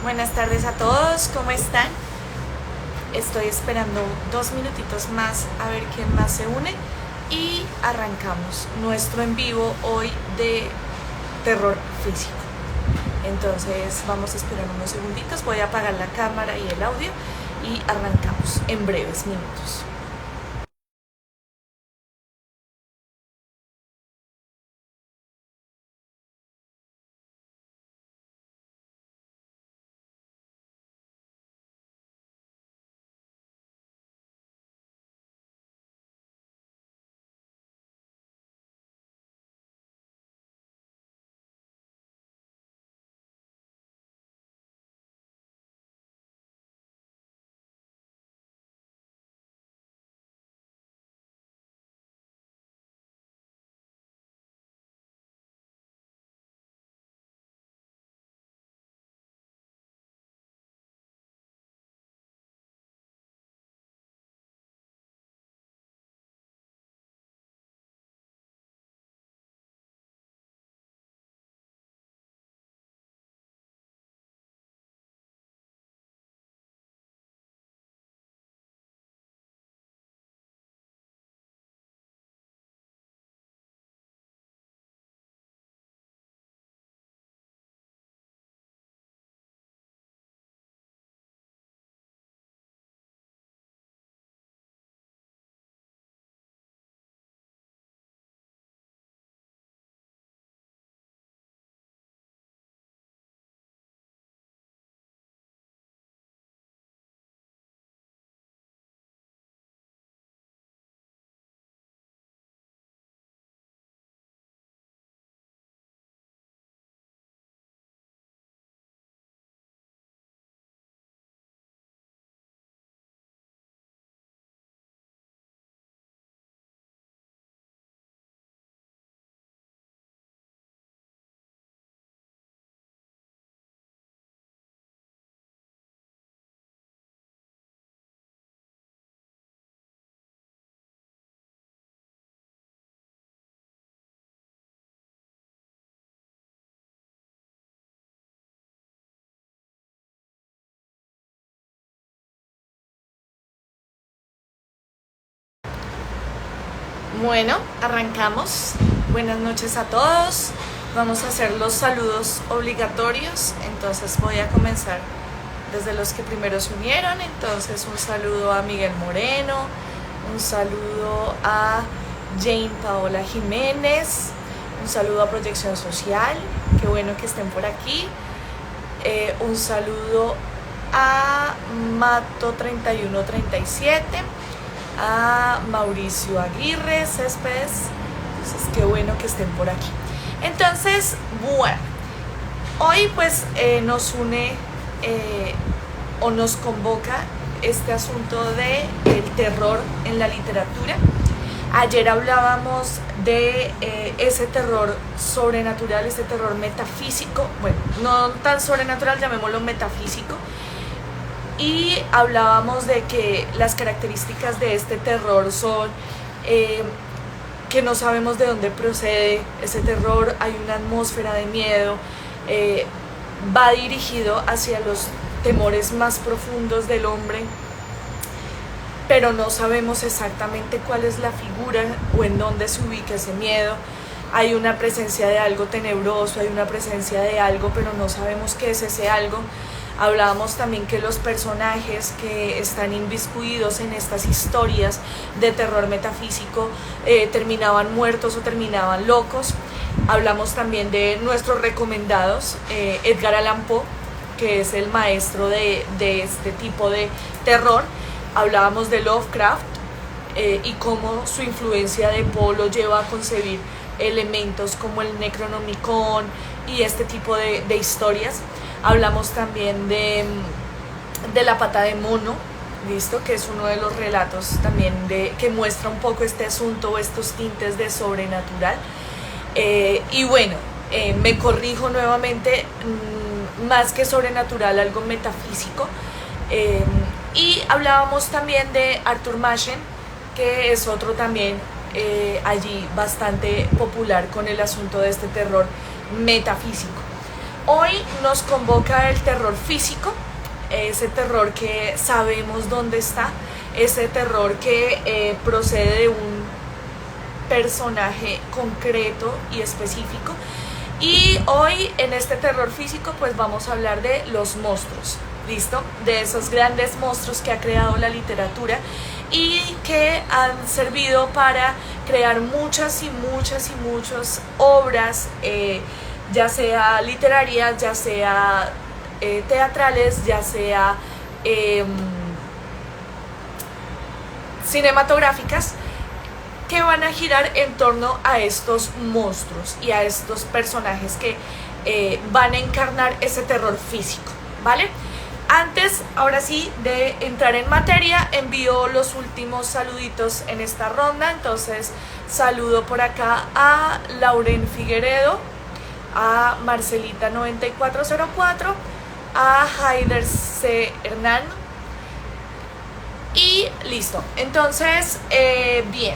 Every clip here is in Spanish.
Buenas tardes a todos, ¿cómo están? Estoy esperando 2 minutitos más a ver quién más se une y arrancamos nuestro en vivo hoy de terror físico. Entonces vamos a esperar unos segunditos, voy a apagar la cámara y el audio y arrancamos en breves minutos. Bueno, arrancamos. Buenas noches a todos. Vamos a hacer los saludos obligatorios. Entonces voy a comenzar desde los que primero se unieron. Entonces un saludo a Miguel Moreno, un saludo a Jane Paola Jiménez, un saludo a Proyección Social. Qué bueno que estén por aquí. Un saludo a Mato 3137. A Mauricio Aguirre Céspedes. Entonces qué bueno que estén por aquí. Entonces, bueno, hoy pues nos une o nos convoca este asunto de el terror en la literatura. Ayer hablábamos de ese terror sobrenatural, ese terror metafísico, bueno, no tan sobrenatural, llamémoslo metafísico. Y hablábamos de que las características de este terror son que no sabemos de dónde procede ese terror, hay una atmósfera de miedo, va dirigido hacia los temores más profundos del hombre, pero no sabemos exactamente cuál es la figura o en dónde se ubica ese miedo. Hay una presencia de algo tenebroso, hay una presencia de algo, pero no sabemos qué es ese algo. Hablábamos también que los personajes que están inmiscuidos en estas historias de terror metafísico terminaban muertos o terminaban locos. Hablamos también de nuestros recomendados, Edgar Allan Poe, que es el maestro de este tipo de terror. Hablábamos de Lovecraft y cómo su influencia de Poe lo lleva a concebir elementos como el Necronomicon y este tipo de historias. Hablamos también de La pata de mono, ¿listo? Que es uno de los relatos también que muestra un poco este asunto, estos tintes de sobrenatural. Y bueno, me corrijo nuevamente, más que sobrenatural, algo metafísico. Y hablábamos también de Arthur Machen, que es otro también allí bastante popular con el asunto de este terror metafísico. Hoy nos convoca el terror físico, ese terror que sabemos dónde está, ese terror que procede de un personaje concreto y específico. Y hoy en este terror físico pues vamos a hablar de los monstruos, ¿listo? De esos grandes monstruos que ha creado la literatura y que han servido para crear muchas obras, ya sea literarias, ya sea teatrales, ya sea cinematográficas, que van a girar en torno a estos monstruos y a estos personajes que van a encarnar ese terror físico, ¿vale? Antes, ahora sí, de entrar en materia, envío los últimos saluditos en esta ronda. Entonces, saludo por acá a Lauren Figueredo, a Marcelita 9404, a Haider C. Hernán, y listo. Entonces, bien,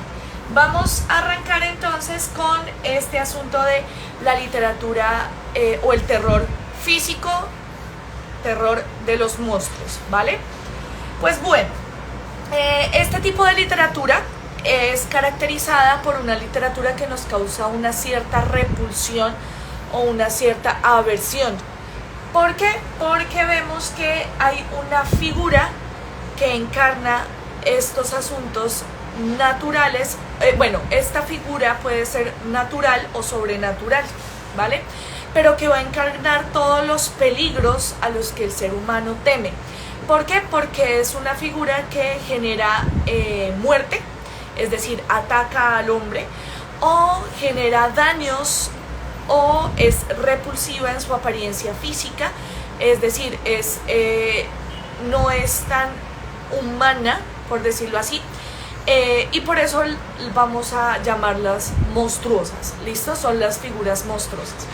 vamos a arrancar entonces con este asunto de la literatura o el terror físico, terror de los monstruos, ¿vale? Pues bueno, este tipo de literatura es caracterizada por una literatura que nos causa una cierta repulsión o una cierta aversión. ¿Por qué? Porque vemos que hay una figura que encarna estos asuntos naturales. Bueno, esta figura puede ser natural o sobrenatural, ¿vale? Pero que va a encarnar todos los peligros a los que el ser humano teme. ¿Por qué? Porque es una figura que genera muerte, es decir, ataca al hombre, o genera daños, o es repulsiva en su apariencia física, es decir, no es tan humana, por decirlo así, y por eso vamos a llamarlas monstruosas, ¿listo? Son las figuras monstruosas.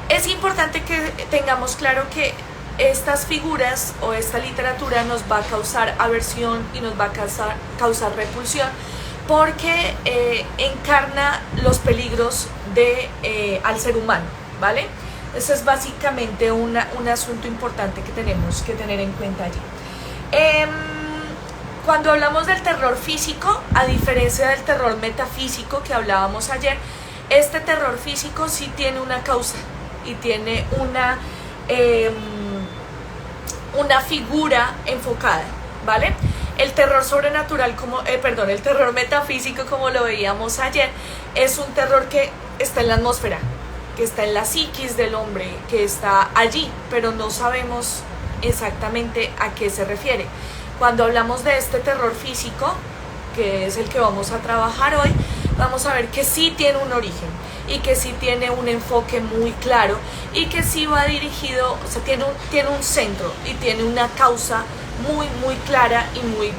Es importante que tengamos claro que estas figuras o esta literatura nos va a causar aversión y nos va a causar repulsión, porque encarna los peligros al ser humano, ¿vale? Ese es básicamente un asunto importante que tenemos que tener en cuenta allí. Cuando hablamos del terror físico, a diferencia del terror metafísico que hablábamos ayer, este terror físico sí tiene una causa y tiene una figura enfocada, ¿vale? El terror sobrenatural, el terror metafísico, como lo veíamos ayer, es un terror que está en la atmósfera, que está en la psiquis del hombre, que está allí, pero no sabemos exactamente a qué se refiere. Cuando hablamos de este terror físico, que es el que vamos a trabajar hoy, vamos a ver que sí tiene un origen y que sí tiene un enfoque muy claro y que sí va dirigido, o sea, tiene un centro y tiene una causa muy clara y muy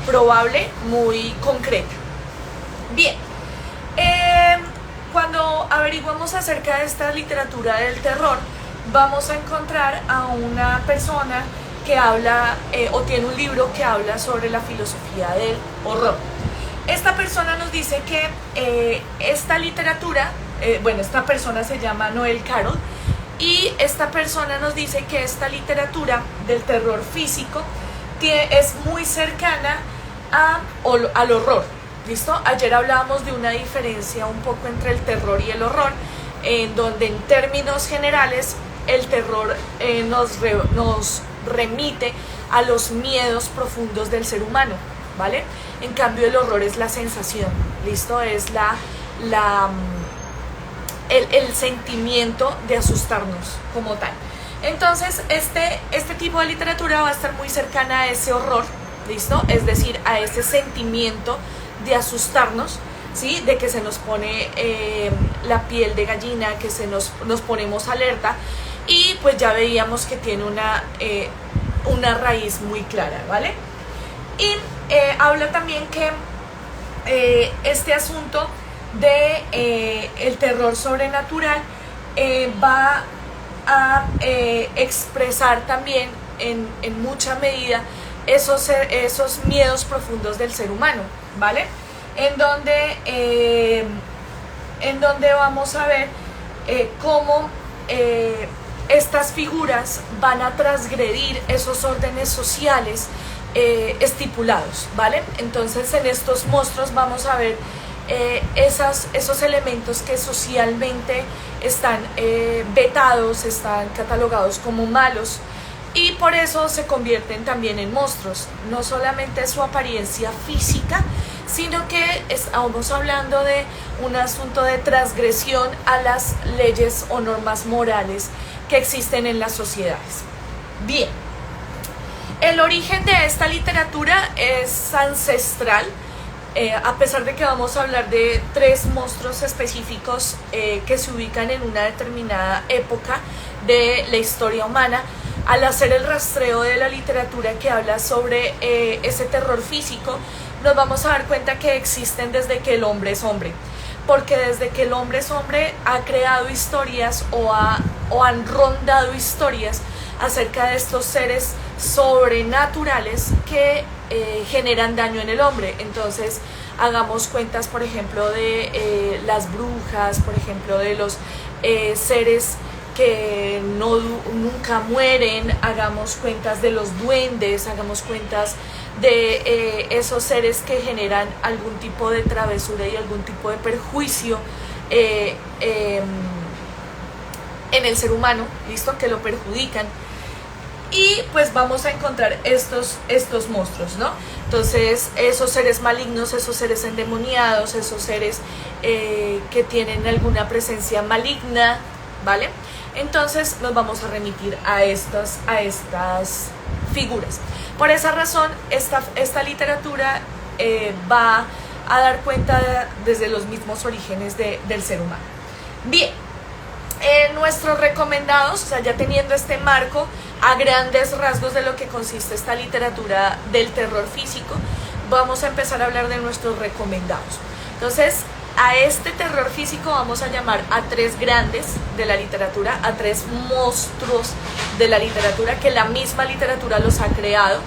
probable, muy concreta. Bien, cuando averiguamos acerca de esta literatura del terror, vamos a encontrar a una persona que habla o tiene un libro que habla sobre la filosofía del horror. Esta persona nos dice que esta literatura, esta persona se llama Noel Carroll, y esta persona nos dice que esta literatura del terror físico es muy cercana al horror, ¿listo? Ayer hablábamos de una diferencia un poco entre el terror y el horror, en donde en términos generales el terror nos remite a los miedos profundos del ser humano, ¿vale? En cambio el horror es la sensación, ¿listo? Es el sentimiento de asustarnos como tal. Entonces este tipo de literatura va a estar muy cercana a ese horror, ¿listo? Es decir, a ese sentimiento de asustarnos, ¿sí? De que se nos pone la piel de gallina, que nos ponemos alerta, y pues ya veíamos que tiene una raíz muy clara, ¿vale? Y habla también que este asunto de el terror sobrenatural va a expresar también en mucha medida esos miedos profundos del ser humano, ¿vale? En donde en donde vamos a ver cómo estas figuras van a transgredir esos órdenes sociales estipulados, ¿vale? Entonces en estos monstruos vamos a ver esos elementos que socialmente están vetados, están catalogados como malos, y por eso se convierten también en monstruos. No solamente su apariencia física, sino que estamos hablando de un asunto de transgresión a las leyes o normas morales que existen en las sociedades. Bien, el origen de esta literatura es ancestral, a pesar de que vamos a hablar de 3 monstruos específicos que se ubican en una determinada época de la historia humana. Al hacer el rastreo de la literatura que habla sobre ese terror físico, nos vamos a dar cuenta que existen desde que el hombre es hombre, porque desde que el hombre es hombre ha creado historias o han rondado historias acerca de estos seres sobrenaturales que generan daño en el hombre. Entonces hagamos cuentas, por ejemplo, de las brujas, por ejemplo, de los seres que nunca mueren, hagamos cuentas de los duendes, hagamos cuentas de esos seres que generan algún tipo de travesura y algún tipo de perjuicio en el ser humano, ¿listo? Que lo perjudican. Y pues vamos a encontrar estos monstruos, ¿no? Entonces esos seres malignos, esos seres endemoniados, esos seres que tienen alguna presencia maligna, ¿vale? Entonces nos vamos a remitir a estas figuras. Por esa razón, esta literatura va a dar cuenta desde los mismos orígenes del ser humano. Bien, nuestros recomendados, o sea, ya teniendo este marco a grandes rasgos de lo que consiste esta literatura del terror físico, vamos a empezar a hablar de nuestros recomendados. Entonces, a este terror físico vamos a llamar a 3 grandes de la literatura, a 3 monstruos de la literatura, que la misma literatura los ha creado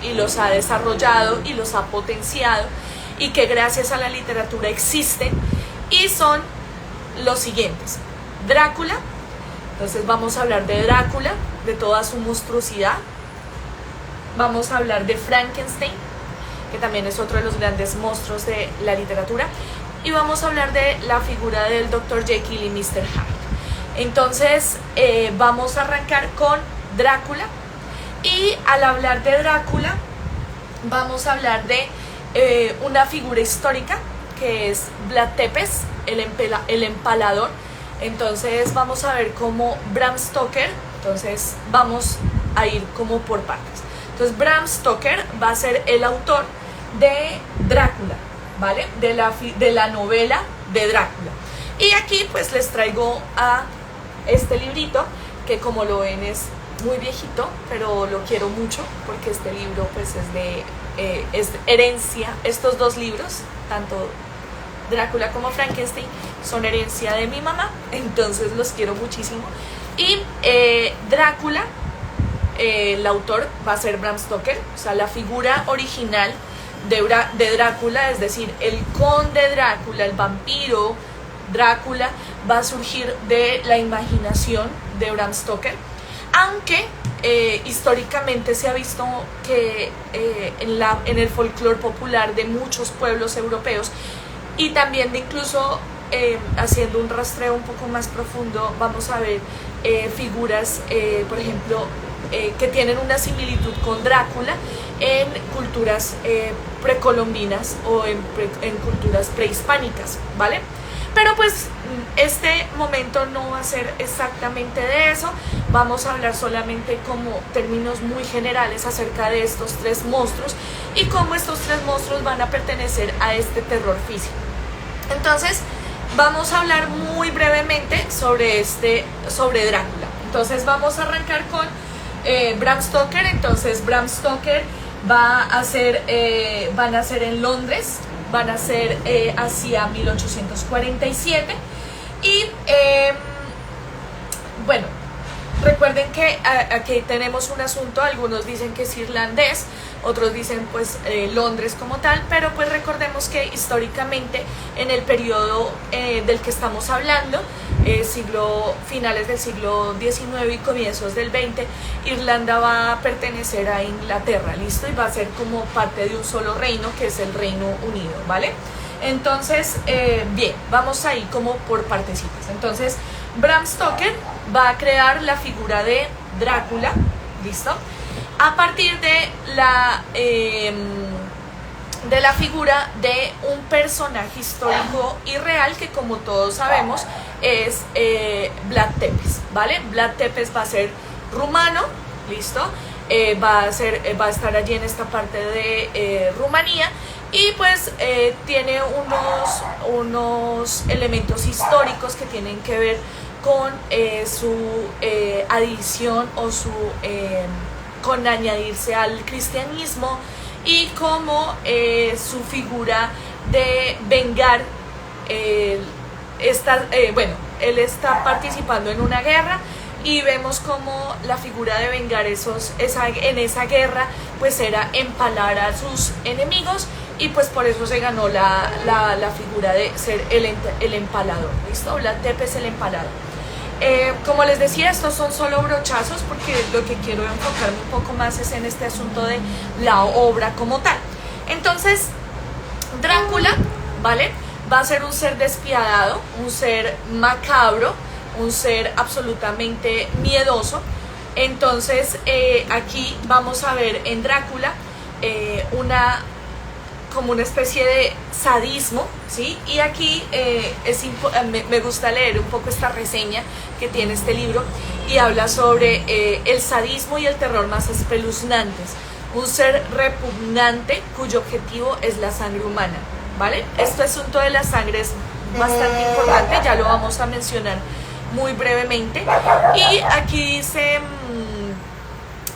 y los ha desarrollado y los ha potenciado, y que gracias a la literatura existen, y son los siguientes. Drácula. Entonces vamos a hablar de Drácula, de toda su monstruosidad. Vamos a hablar de Frankenstein, que también es otro de los grandes monstruos de la literatura. Y vamos a hablar de la figura del Dr. Jekyll y Mr. Hyde. Entonces vamos a arrancar con Drácula. Y al hablar de Drácula, vamos a hablar de una figura histórica que es Vlad Tepes, el empalador. Entonces vamos a ver cómo Bram Stoker, entonces vamos a ir como por partes. Entonces Bram Stoker va a ser el autor de Drácula, ¿vale? De la novela de Drácula. Y aquí pues les traigo a este librito, que como lo ven es muy viejito, pero lo quiero mucho porque este libro pues es herencia. Estos 2 libros, tanto Drácula como Frankenstein, son herencia de mi mamá, entonces los quiero muchísimo. Y Drácula, el autor va a ser Bram Stoker, o sea, la figura original de Drácula, es decir, el conde Drácula, el vampiro Drácula, va a surgir de la imaginación de Bram Stoker, aunque históricamente se ha visto que en el folclore popular de muchos pueblos europeos, y también de incluso haciendo un rastreo un poco más profundo, vamos a ver figuras, por ejemplo, que tienen una similitud con Drácula en culturas precolombinas o en culturas prehispánicas, ¿vale? Pero pues este momento no va a ser exactamente de eso. Vamos a hablar solamente como términos muy generales acerca de estos 3 monstruos y cómo estos 3 monstruos van a pertenecer a este terror físico. Entonces vamos a hablar muy brevemente sobre Drácula. Entonces vamos a arrancar con Bram Stoker. Entonces Bram Stoker van a ser en Londres, van a ser hacia 1847. Y bueno, Recuerden que aquí tenemos un asunto, algunos dicen que es irlandés, otros dicen pues Londres como tal, pero pues recordemos que históricamente en el periodo del que estamos hablando, finales del siglo XIX y comienzos del XX, Irlanda va a pertenecer a Inglaterra, ¿listo? Y va a ser como parte de un solo reino, que es el Reino Unido, ¿vale? Entonces, bien, vamos ahí como por partecitas. Entonces, Bram Stoker va a crear la figura de Drácula, ¿listo? A partir de la figura de un personaje histórico y real que, como todos sabemos, es Vlad Tepes, ¿vale? Vlad Tepes va a ser rumano, ¿listo? Va a estar allí en esta parte de Rumanía y pues tiene unos elementos históricos que tienen que ver con su adición o con añadirse al cristianismo y como su figura de vengar, él está participando en una guerra y vemos como la figura de vengar en esa guerra pues era empalar a sus enemigos y pues por eso se ganó la figura de ser el empalador, ¿listo? Vlad Tepes el empalador. Como les decía, estos son solo brochazos porque lo que quiero enfocarme un poco más es en este asunto de la obra como tal. Entonces, Drácula, ¿vale? Va a ser un ser despiadado, un ser macabro, un ser absolutamente miedoso. Entonces, aquí vamos a ver en Drácula como una especie de sadismo, ¿sí? Y aquí me gusta leer un poco esta reseña que tiene este libro y habla sobre el sadismo y el terror más espeluznantes. Un ser repugnante cuyo objetivo es la sangre humana, ¿vale? Este asunto de la sangre es bastante importante, ya lo vamos a mencionar muy brevemente. Y aquí dice...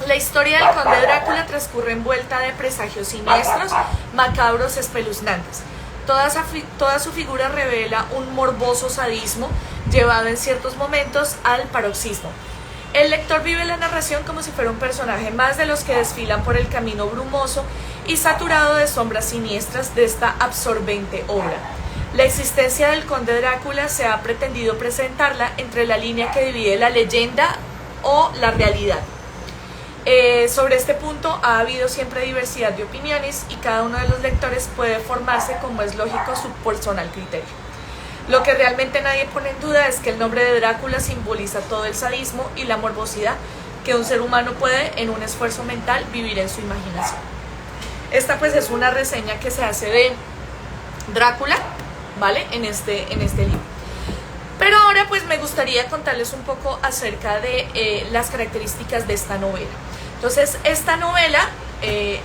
La historia del conde Drácula transcurre envuelta de presagios siniestros, macabros, espeluznantes. Toda su figura revela un morboso sadismo llevado en ciertos momentos al paroxismo. El lector vive la narración como si fuera un personaje más de los que desfilan por el camino brumoso y saturado de sombras siniestras de esta absorbente obra. La existencia del conde Drácula se ha pretendido presentarla entre la línea que divide la leyenda o la realidad. Sobre este punto ha habido siempre diversidad de opiniones y cada uno de los lectores puede formarse, como es lógico, su personal criterio. Lo que realmente nadie pone en duda es que el nombre de Drácula simboliza todo el sadismo y la morbosidad que un ser humano puede, en un esfuerzo mental, vivir en su imaginación. Esta pues es una reseña que se hace de Drácula, ¿vale? En este libro. Pero ahora pues me gustaría contarles un poco acerca de las características de esta novela. Entonces, esta novela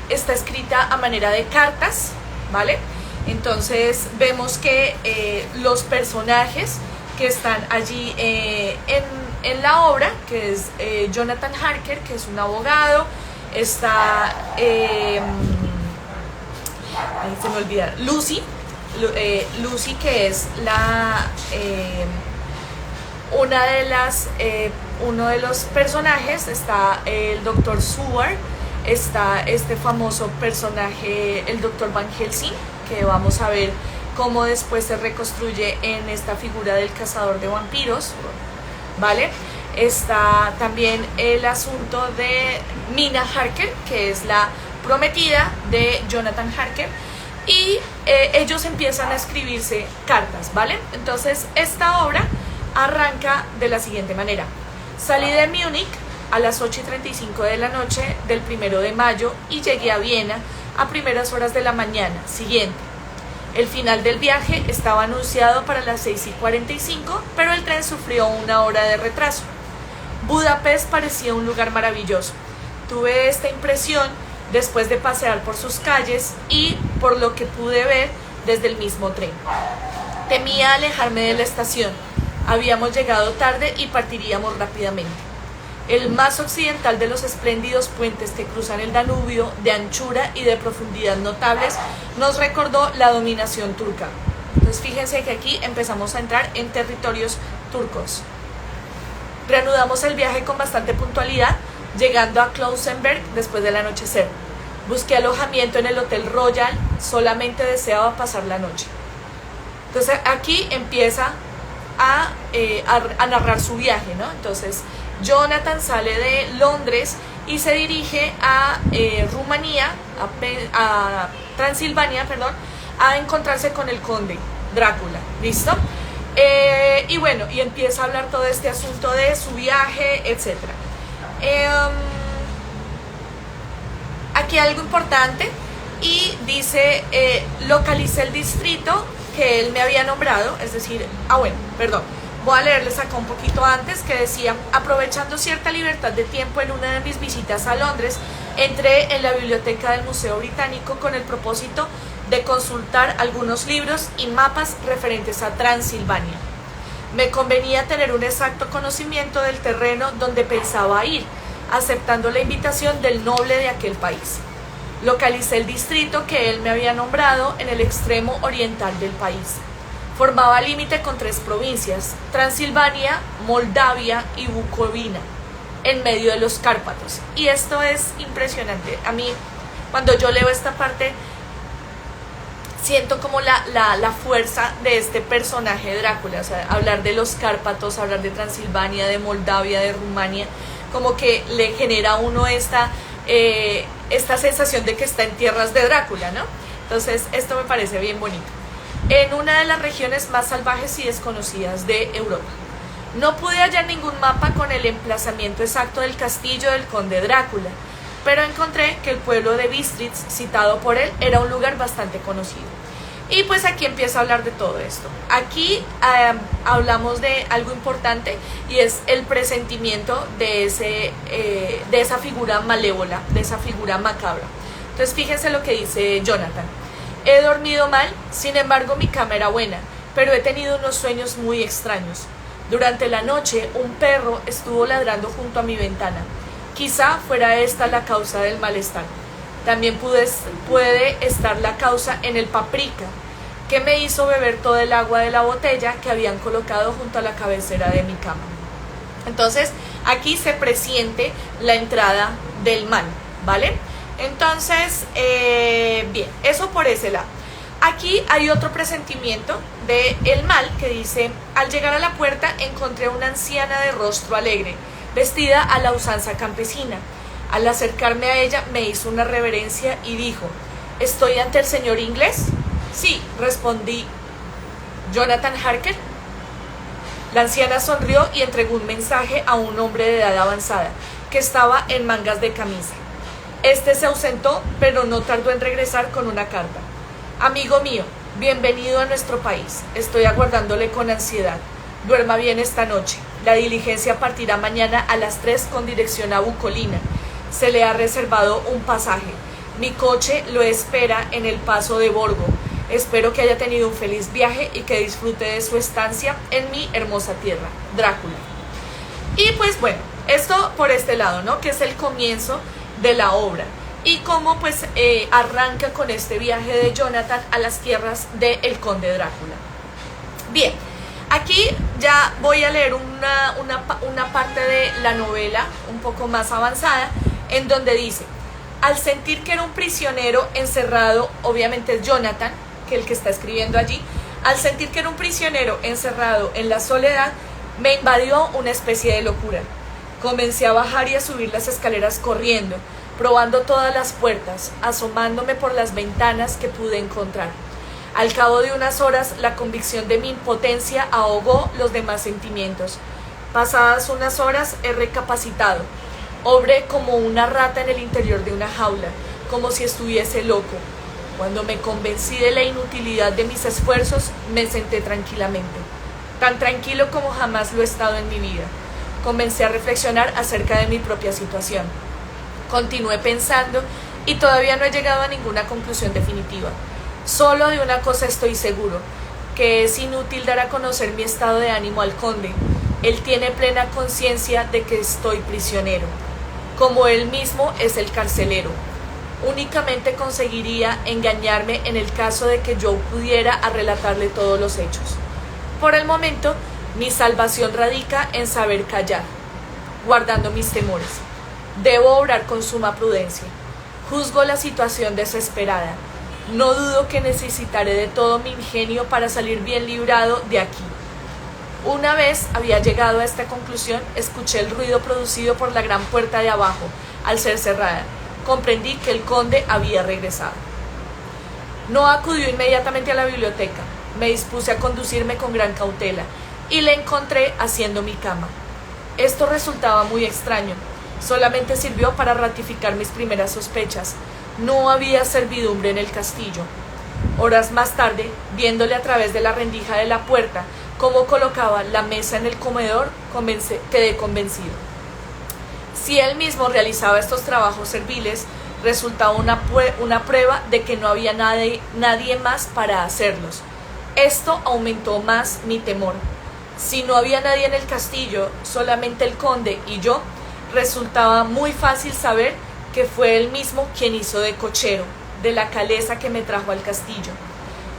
está escrita a manera de cartas, ¿vale? Entonces, vemos que los personajes que están allí en la obra, que es Jonathan Harker, que es un abogado, está, se me olvida, Lucy, que es uno de los personajes, está el Dr. Seward, está este famoso personaje, el Dr. Van Helsing, que vamos a ver cómo después se reconstruye en esta figura del cazador de vampiros, ¿vale? Está también el asunto de Mina Harker, que es la prometida de Jonathan Harker, y ellos empiezan a escribirse cartas, ¿vale? Entonces, esta obra arranca de la siguiente manera. Salí de Múnich a las 8:35 de la noche del 1 de mayo y llegué a Viena a primeras horas de la mañana siguiente. El final del viaje estaba anunciado para las 6:45, pero el tren sufrió una hora de retraso. Budapest parecía un lugar maravilloso. Tuve esta impresión después de pasear por sus calles y por lo que pude ver desde el mismo tren. Temía alejarme de la estación. Habíamos llegado tarde y partiríamos rápidamente. El más occidental de los espléndidos puentes que cruzan el Danubio, de anchura y de profundidad notables, nos recordó la dominación turca. Entonces fíjense que aquí empezamos a entrar en territorios turcos. Reanudamos el viaje con bastante puntualidad, llegando a Klausenberg después del anochecer. Busqué alojamiento en el Hotel Royal, solamente deseaba pasar la noche. Entonces aquí empieza a narrar su viaje, ¿no? Entonces Jonathan sale de Londres y se dirige a Rumanía, a Transilvania, perdón, a encontrarse con el conde Drácula, ¿listo? Y bueno, y empieza a hablar todo este asunto de su viaje, etc. Aquí hay algo importante y dice, localicé el distrito que él me había nombrado, es decir, voy a leerles acá un poquito antes, que decía: aprovechando cierta libertad de tiempo en una de mis visitas a Londres, entré en la biblioteca del Museo Británico con el propósito de consultar algunos libros y mapas referentes a Transilvania. Me convenía tener un exacto conocimiento del terreno donde pensaba ir, aceptando la invitación del noble de aquel país. Localicé el distrito que él me había nombrado en el extremo oriental del país. Formaba límite con 3 provincias: Transilvania, Moldavia y Bucovina, en medio de los Cárpatos. Y esto es impresionante. A mí, cuando yo leo esta parte, siento como la fuerza de este personaje Drácula. O sea, hablar de los Cárpatos, hablar de Transilvania, de Moldavia, de Rumania, como que le genera a uno esta sensación de que está en tierras de Drácula, ¿no? Entonces esto me parece bien bonito. En una de las regiones más salvajes y desconocidas de Europa. No pude hallar ningún mapa con el emplazamiento exacto del castillo del conde Drácula, pero encontré que el pueblo de Bistritz, citado por él, era un lugar bastante conocido. Y pues aquí empieza a hablar de todo esto. Aquí hablamos de algo importante, y es el presentimiento de esa figura malévola, de esa figura macabra. Entonces fíjense lo que dice Jonathan. He dormido mal, sin embargo mi cama era buena, pero he tenido unos sueños muy extraños. Durante la noche un perro estuvo ladrando junto a mi ventana. Quizá fuera esta la causa del malestar. También puede estar la causa en el paprika, que me hizo beber todo el agua de la botella que habían colocado junto a la cabecera de mi cama. Entonces, aquí se presiente la entrada del mal, ¿vale? Entonces, bien, eso por ese lado. Aquí hay otro presentimiento del mal que dice: al llegar a la puerta encontré a una anciana de rostro alegre, vestida a la usanza campesina. Al acercarme a ella me hizo una reverencia y dijo: ¿estoy ante el señor inglés? Sí, respondí. ¿Jonathan Harker? La anciana sonrió y entregó un mensaje a un hombre de edad avanzada, que estaba en mangas de camisa. Este se ausentó, pero no tardó en regresar con una carta. Amigo mío, bienvenido a nuestro país. Estoy aguardándole con ansiedad. Duerma bien esta noche. La diligencia partirá mañana a las 3 con dirección a Bucolina. Se le ha reservado un pasaje. Mi coche lo espera en el paso de Borgo. Espero que haya tenido un feliz viaje y que disfrute de su estancia en mi hermosa tierra. Drácula. Y pues bueno, esto por este lado, ¿no? Que es el comienzo de la obra. Y cómo pues arranca con este viaje de Jonathan a las tierras del conde Drácula. Bien, aquí ya voy a leer una parte de la novela un poco más avanzada, en donde dice: al sentir que era un prisionero encerrado, obviamente es Jonathan, que el que está escribiendo allí, al sentir que era un prisionero encerrado en la soledad, me invadió una especie de locura. Comencé a bajar y a subir las escaleras corriendo, probando todas las puertas, asomándome por las ventanas que pude encontrar. Al cabo de unas horas, la convicción de mi impotencia ahogó los demás sentimientos. Pasadas unas horas, he recapacitado. Obré como una rata en el interior de una jaula, como si estuviese loco. Cuando me convencí de la inutilidad de mis esfuerzos, me senté tranquilamente. Tan tranquilo como jamás lo he estado en mi vida. Comencé a reflexionar acerca de mi propia situación. Continué pensando y todavía no he llegado a ninguna conclusión definitiva. Solo de una cosa estoy seguro, que es inútil dar a conocer mi estado de ánimo al conde. Él tiene plena conciencia de que estoy prisionero, como él mismo es el carcelero. Únicamente conseguiría engañarme en el caso de que yo pudiera relatarle todos los hechos. Por el momento, mi salvación radica en saber callar, guardando mis temores. Debo obrar con suma prudencia. Juzgo la situación desesperada. No dudo que necesitaré de todo mi ingenio para salir bien librado de aquí. Una vez había llegado a esta conclusión, escuché el ruido producido por la gran puerta de abajo. Al ser cerrada, comprendí que el conde había regresado. No acudió inmediatamente a la biblioteca. Me dispuse a conducirme con gran cautela y le encontré haciendo mi cama. Esto resultaba muy extraño. Solamente sirvió para ratificar mis primeras sospechas. No había servidumbre en el castillo. Horas más tarde, viéndole a través de la rendija de la puerta cómo colocaba la mesa en el comedor, quedé convencido. Si él mismo realizaba estos trabajos serviles, resultaba una prueba de que no había nadie más para hacerlos. Esto aumentó más mi temor. Si no había nadie en el castillo, solamente el conde y yo, resultaba muy fácil saber que fue él mismo quien hizo de cochero de la calesa que me trajo al castillo.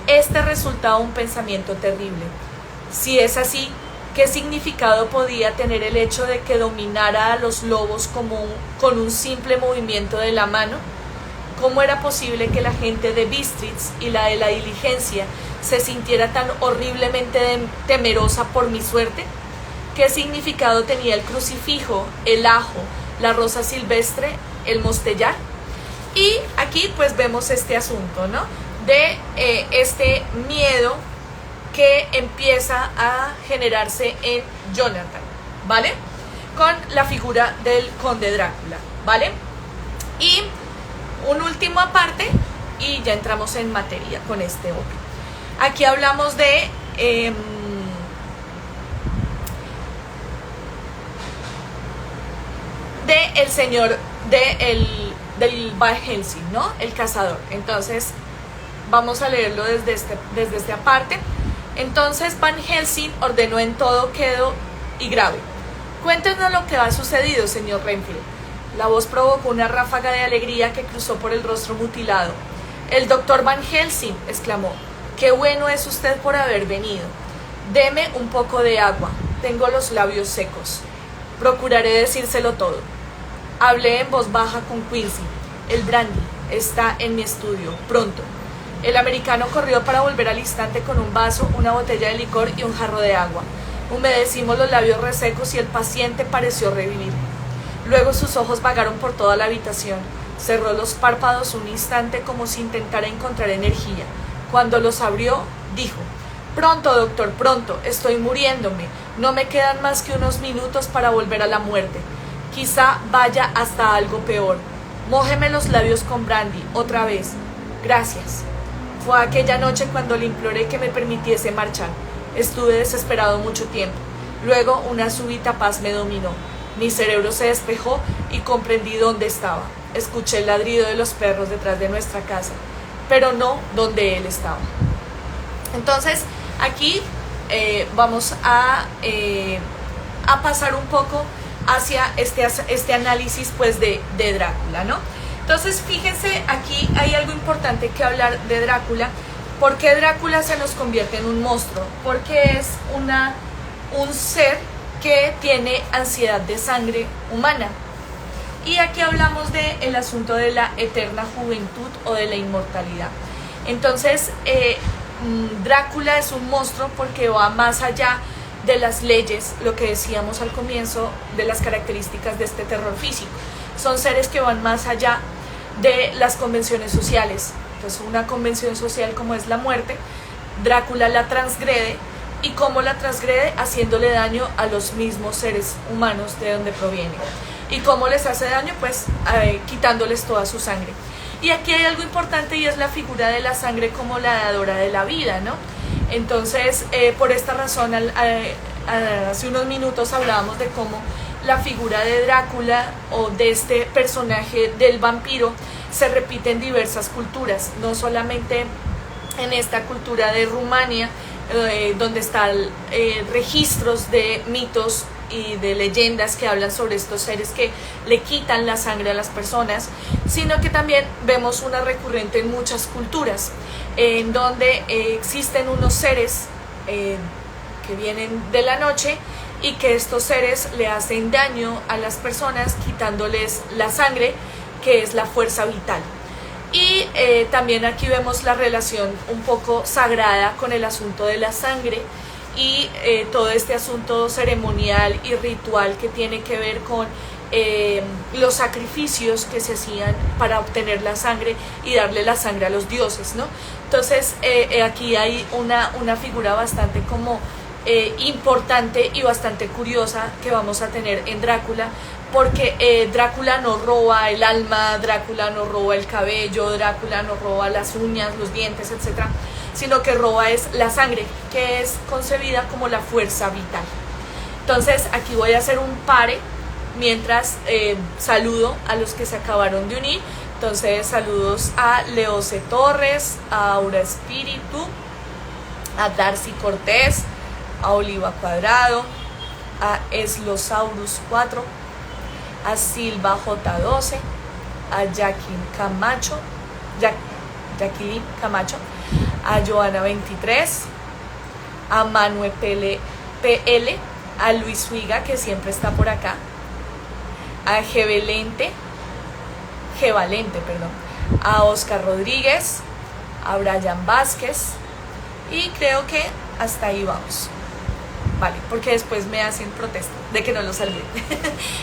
Este resultaba un pensamiento terrible. Si es así, ¿qué significado podía tener el hecho de que dominara a los lobos con un simple movimiento de la mano? ¿Cómo era posible que la gente de Bistritz y la de la diligencia se sintiera tan horriblemente temerosa por mi suerte? ¿Qué significado tenía el crucifijo, el ajo, la rosa silvestre, el mostellar? Y aquí pues vemos este asunto, ¿no? De este miedo que empieza a generarse en Jonathan, ¿vale? Con la figura del conde Drácula, ¿vale? Y un último aparte y ya entramos en materia con este hombre. Aquí hablamos de el señor del Van Helsing, ¿no? El cazador. Entonces vamos a leerlo desde esta parte. Entonces Van Helsing ordenó en todo quedo y grave: cuéntenos lo que ha sucedido, señor Renfield. La voz provocó una ráfaga de alegría que cruzó por el rostro mutilado. El doctor Van Helsing, exclamó, qué bueno es usted por haber venido. Deme un poco de agua, tengo los labios secos. Procuraré decírselo todo. Hablé en voz baja con Quincy. El brandy está en mi estudio, pronto. El americano corrió para volver al instante con un vaso, una botella de licor y un jarro de agua. Humedecimos los labios resecos y el paciente pareció revivir. Luego sus ojos vagaron por toda la habitación. Cerró los párpados un instante como si intentara encontrar energía. Cuando los abrió, dijo: pronto, doctor, pronto, estoy muriéndome. No me quedan más que unos minutos para volver a la muerte. Quizá vaya hasta algo peor. Mójeme los labios con brandy, otra vez. Gracias. Fue aquella noche cuando le imploré que me permitiese marchar. Estuve desesperado mucho tiempo. Luego una súbita paz me dominó. Mi cerebro se despejó y comprendí dónde estaba. Escuché el ladrido de los perros detrás de nuestra casa, pero no donde él estaba. Entonces, aquí vamos a pasar un poco hacia este análisis pues de Drácula, ¿no? Entonces, fíjense, aquí hay algo importante que hablar de Drácula. ¿Por qué Drácula se nos convierte en un monstruo? Porque es un ser que tiene ansiedad de sangre humana. Y aquí hablamos del asunto de la eterna juventud o de la inmortalidad. Entonces, Drácula es un monstruo porque va más allá de las leyes, lo que decíamos al comienzo de las características de este terror físico. Son seres que van más allá de las convenciones sociales. Entonces, una convención social como es la muerte, Drácula la transgrede. ¿Y cómo la transgrede? Haciéndole daño a los mismos seres humanos de donde proviene. ¿Y cómo les hace daño? Pues quitándoles toda su sangre. Y aquí hay algo importante y es la figura de la sangre como la dadora de la vida, ¿no? Entonces, por esta razón, hace unos minutos hablábamos de cómo la figura de Drácula o de este personaje del vampiro se repite en diversas culturas, no solamente en esta cultura de Rumania, donde están registros de mitos y de leyendas que hablan sobre estos seres que le quitan la sangre a las personas, sino que también vemos una recurrente en muchas culturas, en donde existen unos seres que vienen de la noche y que estos seres le hacen daño a las personas quitándoles la sangre, que es la fuerza vital. Y también aquí vemos la relación un poco sagrada con el asunto de la sangre y todo este asunto ceremonial y ritual que tiene que ver con los sacrificios que se hacían para obtener la sangre y darle la sangre a los dioses, ¿no? Entonces aquí hay una figura bastante como importante y bastante curiosa que vamos a tener en Drácula, porque Drácula no roba el alma, Drácula no roba el cabello, Drácula no roba las uñas, los dientes, etc., sino que roba es la sangre, que es concebida como la fuerza vital. Entonces aquí voy a hacer un pare mientras saludo a los que se acabaron de unir. Entonces saludos a Leoce Torres, a Aura Espíritu, a Darcy Cortés, a Oliva Cuadrado, a Eslosaurus 4, a Silva J12, a Jacqueline Camacho, a Joana 23, a Manuel PL, a Luis Huiga, que siempre está por acá, a G Valente, a Oscar Rodríguez, a Brian Vázquez, y creo que hasta ahí vamos. Vale, porque después me hacen protesta de que no lo saludé.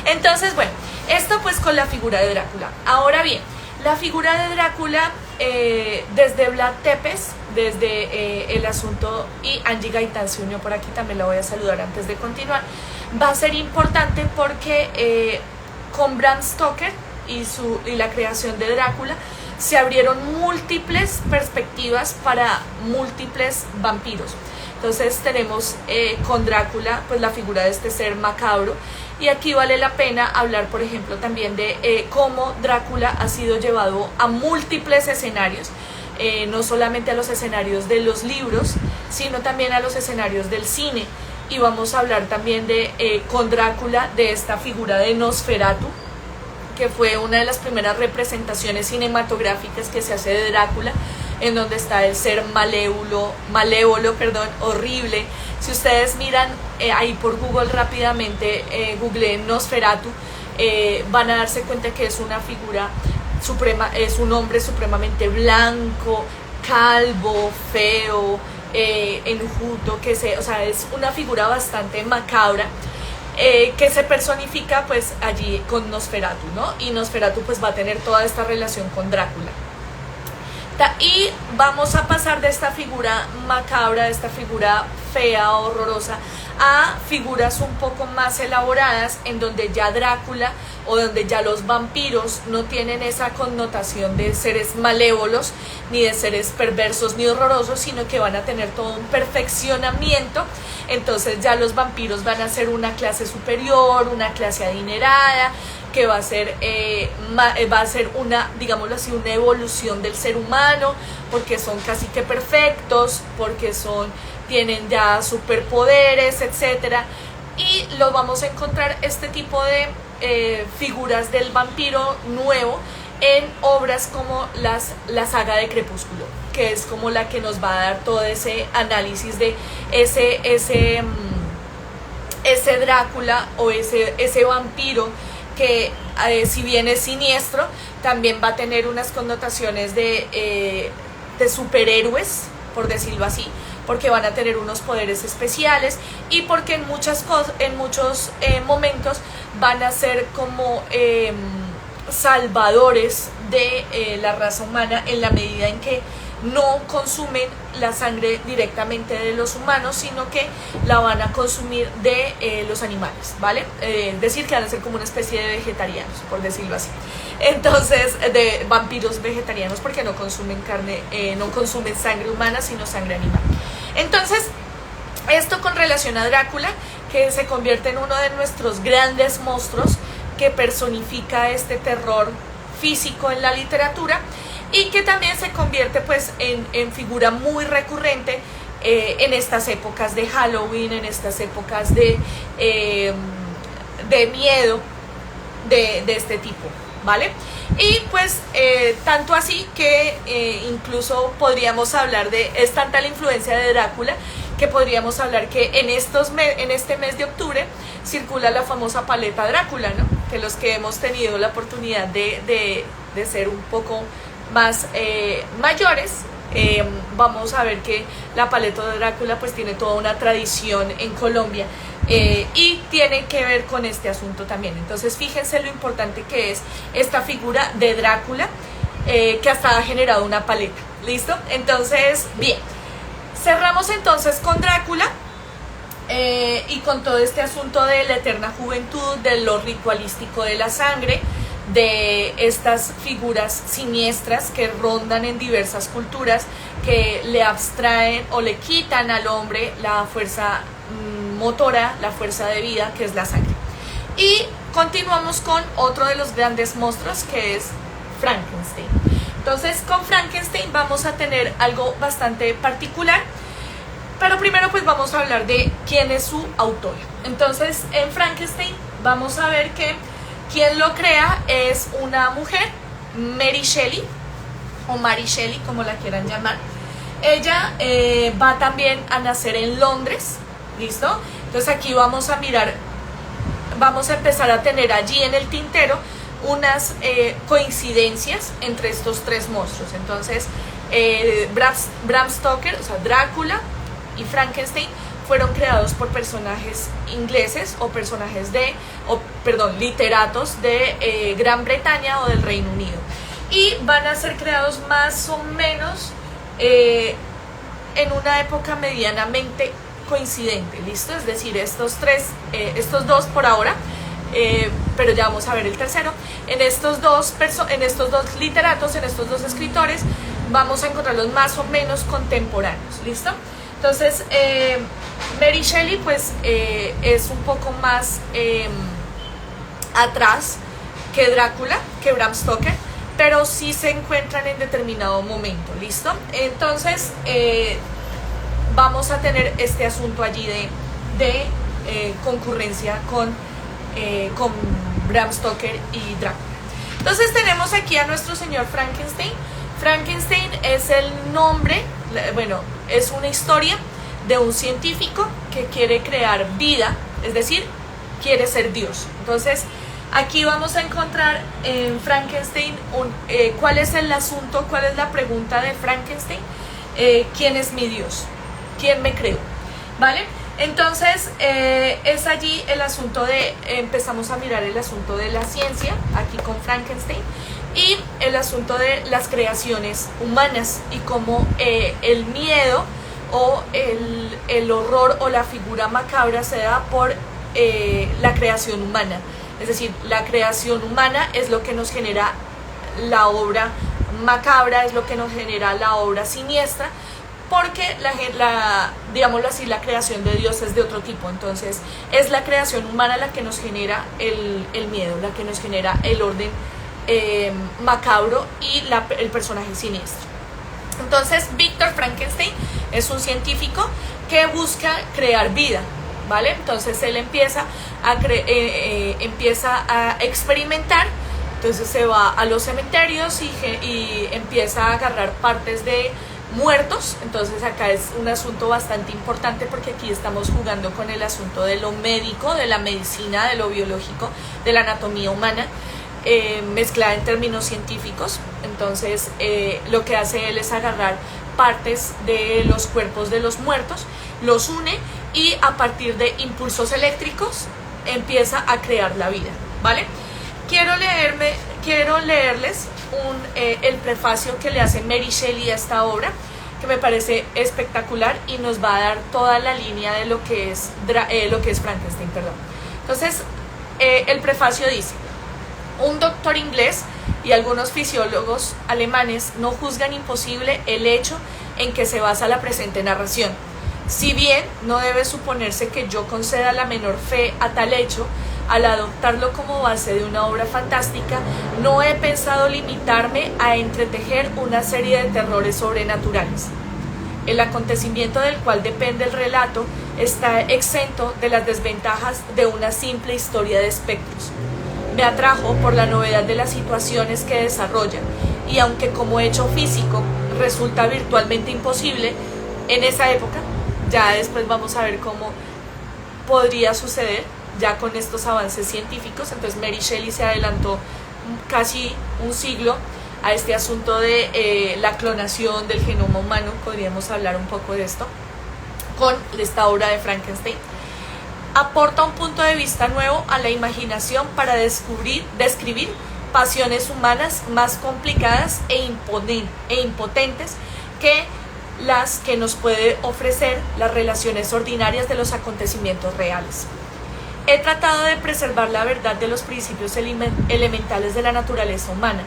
Entonces, bueno, esto pues con la figura de Drácula. Ahora bien, la figura de Drácula, desde Vlad Tepes, desde el asunto, y Angie Gaitán se unió por aquí, también la voy a saludar antes de continuar, va a ser importante porque con Bram Stoker y la creación de Drácula se abrieron múltiples perspectivas para múltiples vampiros. Entonces tenemos con Drácula pues la figura de este ser macabro, y aquí vale la pena hablar, por ejemplo, también de cómo Drácula ha sido llevado a múltiples escenarios, no solamente a los escenarios de los libros, sino también a los escenarios del cine. Y vamos a hablar también de con Drácula de esta figura de Nosferatu, que fue una de las primeras representaciones cinematográficas que se hace de Drácula, en donde está el ser malévolo, horrible. Si ustedes miran ahí por Google rápidamente, googleen Nosferatu, van a darse cuenta que es una figura suprema, es un hombre supremamente blanco, calvo, feo, enjuto, o sea, es una figura bastante macabra, que se personifica pues allí con Nosferatu, ¿no? Y Nosferatu pues va a tener toda esta relación con Drácula. Y vamos a pasar de esta figura macabra, de esta figura fea, horrorosa, a figuras un poco más elaboradas, en donde ya Drácula o donde ya los vampiros no tienen esa connotación de seres malévolos, ni de seres perversos ni horrorosos, sino que van a tener todo un perfeccionamiento. Entonces ya los vampiros van a ser una clase superior, una clase adinerada, que va a ser una, digámoslo así, una evolución del ser humano, porque son casi que perfectos, porque tienen ya superpoderes, etcétera. Y lo vamos a encontrar este tipo de figuras del vampiro nuevo en obras como la saga de Crepúsculo, que es como la que nos va a dar todo ese análisis de ese Drácula o ese vampiro que si bien es siniestro, también va a tener unas connotaciones de superhéroes, por decirlo así, porque van a tener unos poderes especiales y porque en muchos momentos van a ser como salvadores de la raza humana, en la medida en que no consumen la sangre directamente de los humanos, sino que la van a consumir de los animales, ¿vale? Decir que van a ser como una especie de vegetarianos, por decirlo así. Entonces, de vampiros vegetarianos, porque no consumen carne, no consumen sangre humana, sino sangre animal. Entonces, esto con relación a Drácula, que se convierte en uno de nuestros grandes monstruos, que personifica este terror físico en la literatura, y que también se convierte pues en figura muy recurrente en estas épocas de Halloween, en estas épocas de miedo de este tipo, ¿vale? Y pues tanto así que incluso podríamos hablar es tanta la influencia de Drácula que podríamos hablar que en este mes de octubre circula la famosa paleta Drácula, ¿no? Que los que hemos tenido la oportunidad de ser un poco más mayores, vamos a ver que la paleta de Drácula pues tiene toda una tradición en Colombia, y tiene que ver con este asunto también. Entonces fíjense lo importante que es esta figura de Drácula, que hasta ha generado una paleta. ¿Listo? Entonces, bien, cerramos entonces con Drácula, y con todo este asunto de la eterna juventud, de lo ritualístico de la sangre, de estas figuras siniestras que rondan en diversas culturas, que le abstraen o le quitan al hombre la fuerza motora, la fuerza de vida, que es la sangre. Y continuamos con otro de los grandes monstruos, que es Frankenstein. Entonces, con Frankenstein vamos a tener algo bastante particular, pero primero pues vamos a hablar de quién es su autor. Entonces, en Frankenstein vamos a ver que quien lo crea es una mujer, Mary Shelley, o Mary Shelley, como la quieran llamar. Ella va también a nacer en Londres, ¿listo? Entonces aquí vamos a mirar, vamos a empezar a tener allí en el tintero unas coincidencias entre estos tres monstruos. Entonces, Bram Stoker, o sea, Drácula y Frankenstein fueron creados por personajes ingleses o personajes literatos de Gran Bretaña o del Reino Unido, y van a ser creados más o menos en una época medianamente coincidente, ¿listo? Es decir, estos dos por ahora, pero ya vamos a ver el tercero. En estos dos literatos, en estos dos escritores, vamos a encontrarlos más o menos contemporáneos, ¿listo? Entonces, Mary Shelley pues es un poco más atrás que Drácula, que Bram Stoker, pero sí se encuentran en determinado momento, ¿listo? Entonces, vamos a tener este asunto allí de concurrencia con Bram Stoker y Drácula. Entonces tenemos aquí a nuestro señor Frankenstein. Frankenstein es el nombre, bueno, es una historia de un científico que quiere crear vida, es decir, quiere ser Dios. Entonces aquí vamos a encontrar en Frankenstein cuál es el asunto, cuál es la pregunta de Frankenstein. ¿Quién es mi Dios? ¿Quién me creó? ¿Vale? Entonces es allí el asunto empezamos a mirar el asunto de la ciencia, aquí con Frankenstein, y el asunto de las creaciones humanas, y cómo el miedo o el horror o la figura macabra se da por la creación humana. Es decir, la creación humana es lo que nos genera la obra macabra, es lo que nos genera la obra siniestra, porque digámoslo así, la creación de Dios es de otro tipo. Entonces es la creación humana la que nos genera el miedo, la que nos genera el orden macabro y el personaje siniestro. Entonces Víctor Frankenstein es un científico que busca crear vida, ¿vale? Entonces él empieza a experimentar. Entonces se va a los cementerios y empieza a agarrar partes de muertos. Entonces acá es un asunto bastante importante, porque aquí estamos jugando con el asunto de lo médico, de la medicina, de lo biológico, de la anatomía humana, mezclada en términos científicos. Entonces lo que hace él es agarrar partes de los cuerpos de los muertos, los une, y a partir de impulsos eléctricos empieza a crear la vida, ¿vale? Quiero leerles el prefacio que le hace Mary Shelley a esta obra, que me parece espectacular y nos va a dar toda la línea de lo que es Frankenstein, perdón. Entonces, el prefacio dice: un doctor inglés y algunos fisiólogos alemanes no juzgan imposible el hecho en que se basa la presente narración. Si bien no debe suponerse que yo conceda la menor fe a tal hecho, al adoptarlo como base de una obra fantástica, no he pensado limitarme a entretejer una serie de terrores sobrenaturales. El acontecimiento del cual depende el relato está exento de las desventajas de una simple historia de espectros. Me atrajo por la novedad de las situaciones que desarrolla, y aunque como hecho físico resulta virtualmente imposible en esa época, Ya después vamos a ver cómo podría suceder ya con estos avances científicos. Entonces Mary Shelley se adelantó casi un siglo a este asunto de la clonación del genoma humano. Podríamos hablar un poco de esto con esta obra de Frankenstein. Aporta un punto de vista nuevo a la imaginación para describir pasiones humanas más complicadas e impotentes que las que nos puede ofrecer las relaciones ordinarias de los acontecimientos reales. He tratado de preservar la verdad de los principios elementales de la naturaleza humana,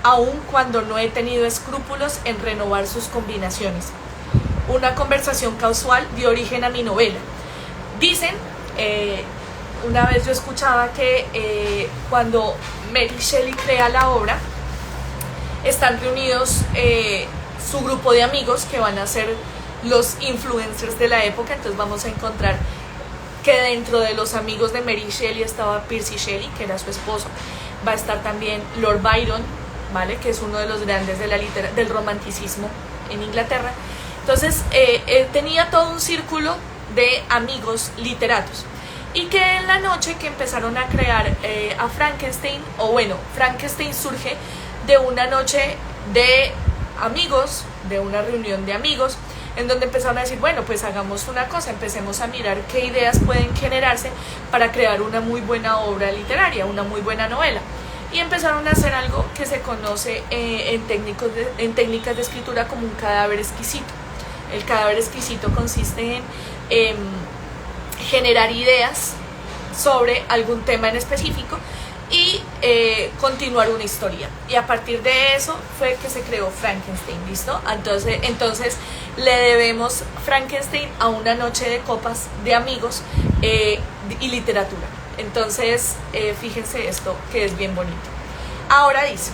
aun cuando no he tenido escrúpulos en renovar sus combinaciones. Una conversación casual dio origen a mi novela. Dicen, una vez yo escuchaba que cuando Mary Shelley crea la obra, están reunidos su grupo de amigos que van a ser los influencers de la época. Entonces vamos a encontrar que dentro de los amigos de Mary Shelley estaba Percy Shelley, que era su esposo. Va a estar también Lord Byron, ¿vale? Que es uno de los grandes de del romanticismo en Inglaterra. Entonces tenía todo un círculo de amigos literatos, y que en la noche que empezaron a crear a Frankenstein, o bueno, Frankenstein surge de una noche de amigos, de una reunión de amigos, en donde empezaron a decir, bueno, pues hagamos una cosa, empecemos a mirar qué ideas pueden generarse para crear una muy buena obra literaria, una muy buena novela. Y empezaron a hacer algo que se conoce en técnicas de escritura como un cadáver exquisito. El cadáver exquisito consiste en generar ideas sobre algún tema en específico y continuar una historia. Y a partir de eso fue que se creó Frankenstein, ¿listo? Entonces le debemos Frankenstein a una noche de copas de amigos y literatura. Entonces fíjense esto que es bien bonito. Ahora dice,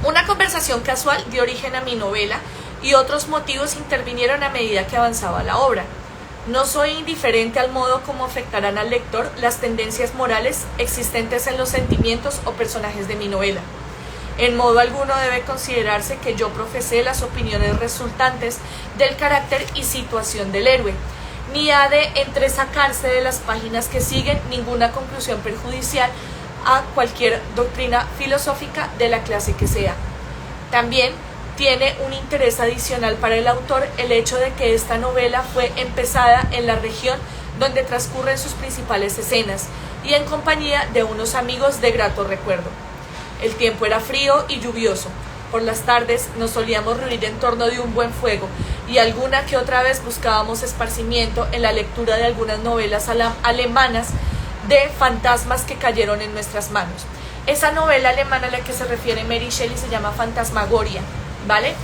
una conversación casual dio origen a mi novela y otros motivos intervinieron a medida que avanzaba la obra. No soy indiferente al modo como afectarán al lector las tendencias morales existentes en los sentimientos o personajes de mi novela. En modo alguno debe considerarse que yo profesé las opiniones resultantes del carácter y situación del héroe, ni ha de entresacarse de las páginas que siguen ninguna conclusión perjudicial a cualquier doctrina filosófica de la clase que sea. También tiene un interés adicional para el autor el hecho de que esta novela fue empezada en la región donde transcurren sus principales escenas y en compañía de unos amigos de grato recuerdo. El tiempo era frío y lluvioso. Por las tardes nos solíamos reunir en torno de un buen fuego y alguna que otra vez buscábamos esparcimiento en la lectura de algunas novelas alemanas de fantasmas que cayeron en nuestras manos. Esa novela alemana a la que se refiere Mary Shelley se llama Fantasmagoria, ¿vale?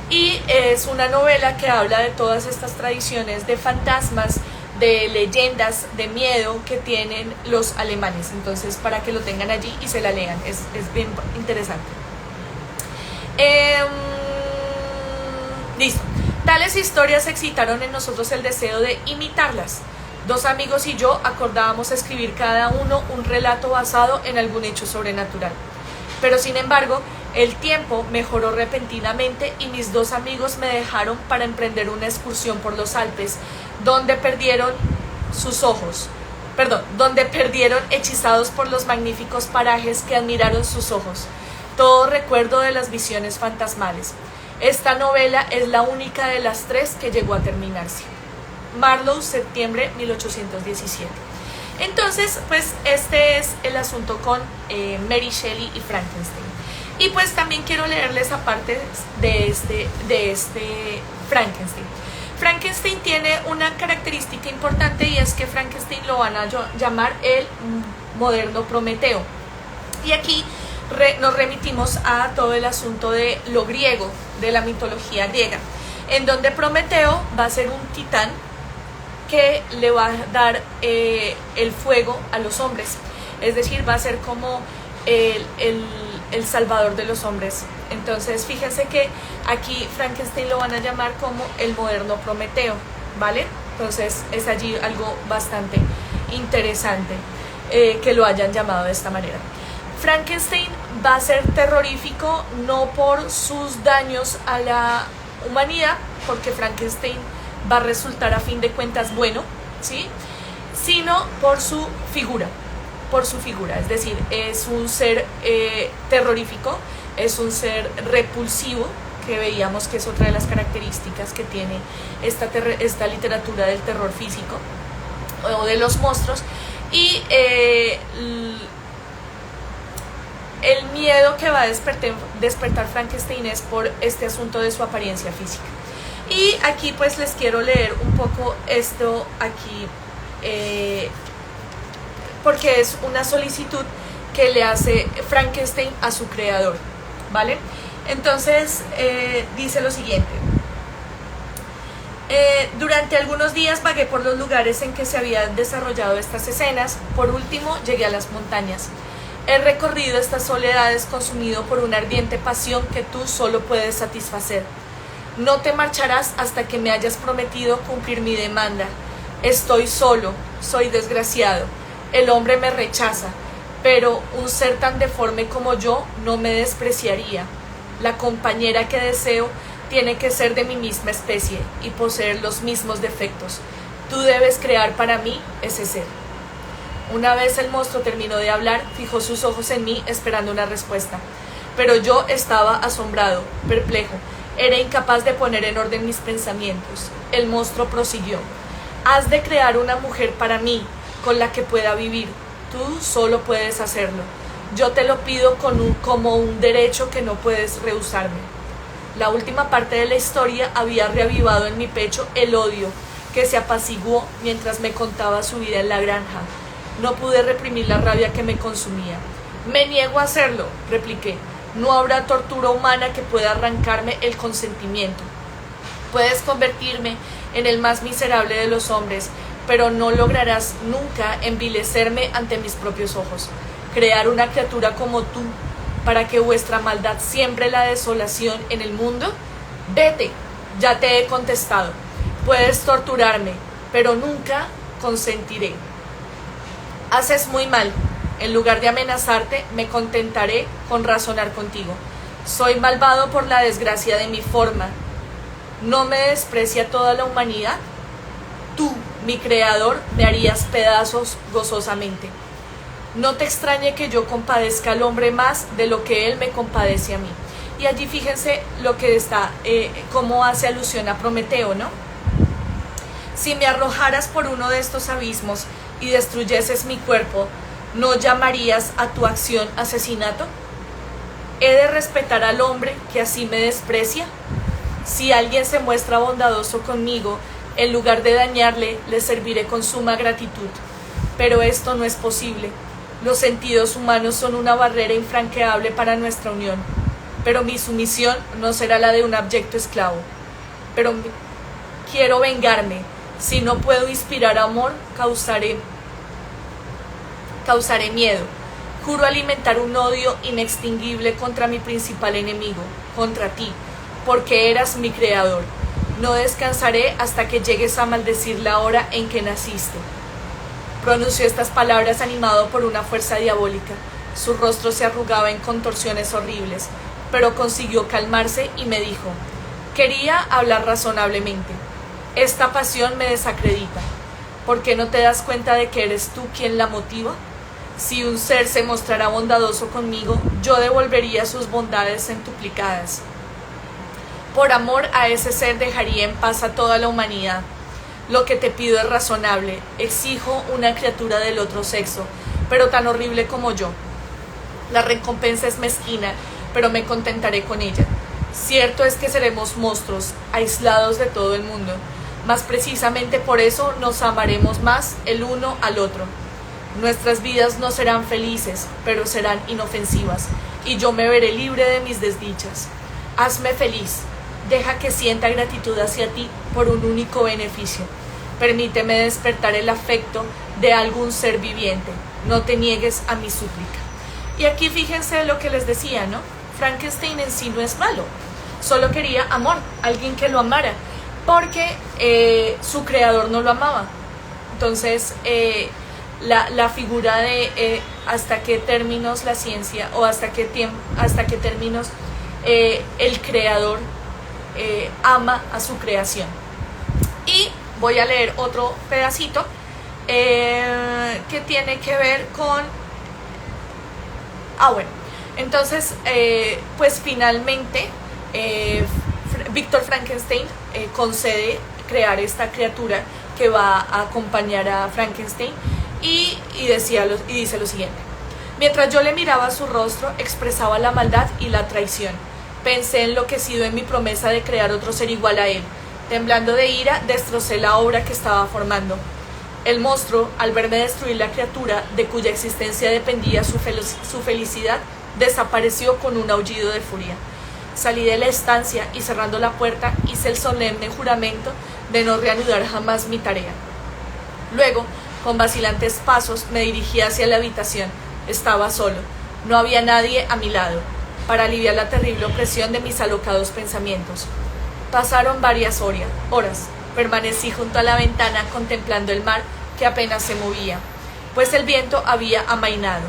Y es una novela que habla de todas estas tradiciones de fantasmas, de leyendas, de miedo que tienen los alemanes. Entonces, para que lo tengan allí y se la lean, es bien interesante. Listo. Tales historias excitaron en nosotros el deseo de imitarlas. Dos amigos y yo acordábamos escribir cada uno un relato basado en algún hecho sobrenatural. Pero sin embargo, el tiempo mejoró repentinamente y mis dos amigos me dejaron para emprender una excursión por los Alpes, donde perdieron hechizados por los magníficos parajes que admiraron sus ojos. Todo recuerdo de las visiones fantasmales. Esta novela es la única de las tres que llegó a terminarse. Marlowe, septiembre 1817. Entonces, pues este es el asunto con Mary Shelley y Frankenstein. Y pues también quiero leerles aparte de este Frankenstein. Frankenstein tiene una característica importante y es que Frankenstein lo van a llamar el moderno Prometeo. Y aquí nos remitimos a todo el asunto de lo griego, de la mitología griega, en donde Prometeo va a ser un titán que le va a dar el fuego a los hombres, es decir, va a ser como el salvador de los hombres. Entonces fíjense que aquí Frankenstein lo van a llamar como el moderno Prometeo, ¿vale? Entonces es allí algo bastante interesante que lo hayan llamado de esta manera. Frankenstein va a ser terrorífico no por sus daños a la humanidad, porque Frankenstein va a resultar a fin de cuentas bueno, ¿sí? Sino por su figura, es decir, es un ser terrorífico, es un ser repulsivo, que veíamos que es otra de las características que tiene esta literatura del terror físico o de los monstruos, y el miedo que va a despertar Frankenstein es por este asunto de su apariencia física. Y aquí pues les quiero leer un poco esto aquí, porque es una solicitud que le hace Frankenstein a su creador, ¿vale? Entonces dice lo siguiente: durante algunos días vagué por los lugares en que se habían desarrollado estas escenas. Por último llegué a las montañas. He recorrido estas soledades consumido por una ardiente pasión que tú solo puedes satisfacer. No te marcharás hasta que me hayas prometido cumplir mi demanda. Estoy solo, soy desgraciado. El hombre me rechaza, pero un ser tan deforme como yo no me despreciaría. La compañera que deseo tiene que ser de mi misma especie y poseer los mismos defectos. Tú debes crear para mí ese ser. Una vez el monstruo terminó de hablar, fijó sus ojos en mí esperando una respuesta. Pero yo estaba asombrado, perplejo. Era incapaz de poner en orden mis pensamientos. El monstruo prosiguió: has de crear una mujer para mí, con la que pueda vivir. Tú solo puedes hacerlo. Yo te lo pido como un derecho que no puedes rehusarme. La última parte de la historia había reavivado en mi pecho el odio, que se apaciguó mientras me contaba su vida en la granja. No pude reprimir la rabia que me consumía. Me niego a hacerlo, repliqué. No habrá tortura humana que pueda arrancarme el consentimiento. Puedes convertirme en el más miserable de los hombres, pero no lograrás nunca envilecerme ante mis propios ojos. Crear una criatura como tú, para que vuestra maldad siembre la desolación en el mundo. Vete, ya te he contestado. Puedes torturarme, pero nunca consentiré. Haces muy mal. En lugar de amenazarte, me contentaré con razonar contigo. Soy malvado por la desgracia de mi forma. ¿No me desprecia toda la humanidad? Tú, mi creador, me harías pedazos gozosamente. No te extrañe que yo compadezca al hombre más de lo que él me compadece a mí. Y allí fíjense lo que está, cómo hace alusión a Prometeo, ¿no? Si me arrojaras por uno de estos abismos y destruyeses mi cuerpo, ¿no llamarías a tu acción asesinato? ¿He de respetar al hombre que así me desprecia? Si alguien se muestra bondadoso conmigo, en lugar de dañarle, le serviré con suma gratitud. Pero esto no es posible. Los sentidos humanos son una barrera infranqueable para nuestra unión. Pero mi sumisión no será la de un abyecto esclavo. Pero quiero vengarme. Si no puedo inspirar amor, causaré miedo. Juro alimentar un odio inextinguible contra mi principal enemigo, contra ti, porque eras mi creador. No descansaré hasta que llegues a maldecir la hora en que naciste. Pronunció estas palabras animado por una fuerza diabólica. Su rostro se arrugaba en contorsiones horribles, pero consiguió calmarse y me dijo: quería hablar razonablemente. Esta pasión me desacredita. ¿Por qué no te das cuenta de que eres tú quien la motiva? Si un ser se mostrara bondadoso conmigo, yo devolvería sus bondades centuplicadas. Por amor a ese ser dejaría en paz a toda la humanidad. Lo que te pido es razonable. Exijo una criatura del otro sexo, pero tan horrible como yo. La recompensa es mezquina, pero me contentaré con ella. Cierto es que seremos monstruos, aislados de todo el mundo, mas precisamente por eso nos amaremos más el uno al otro. Nuestras vidas no serán felices, pero serán inofensivas, y yo me veré libre de mis desdichas. Hazme feliz, deja que sienta gratitud hacia ti por un único beneficio. Permíteme despertar el afecto de algún ser viviente. No te niegues a mi súplica. Y aquí fíjense lo que les decía, ¿no? Frankenstein en sí no es malo, solo quería amor, alguien que lo amara, porque su creador no lo amaba. Entonces, la figura de hasta qué términos la ciencia, o hasta qué términos el creador ama a su creación. Y voy a leer otro pedacito que tiene que ver con... bueno, entonces, pues finalmente Víctor Frankenstein concede crear esta criatura que va a acompañar a Frankenstein y dice lo siguiente: mientras yo le miraba su rostro, expresaba la maldad y la traición. Pensé enloquecido en mi promesa de crear otro ser igual a él. Temblando de ira, destrocé la obra que estaba formando. El monstruo, al verme destruir la criatura de cuya existencia dependía su felicidad, desapareció con un aullido de furia. Salí de la estancia y, cerrando la puerta, hice el solemne juramento de no reanudar jamás mi tarea. Luego, con vacilantes pasos, me dirigí hacia la habitación. Estaba solo. No había nadie a mi lado, para aliviar la terrible opresión de mis alocados pensamientos. Pasaron varias horas. Permanecí junto a la ventana contemplando el mar que apenas se movía, pues el viento había amainado.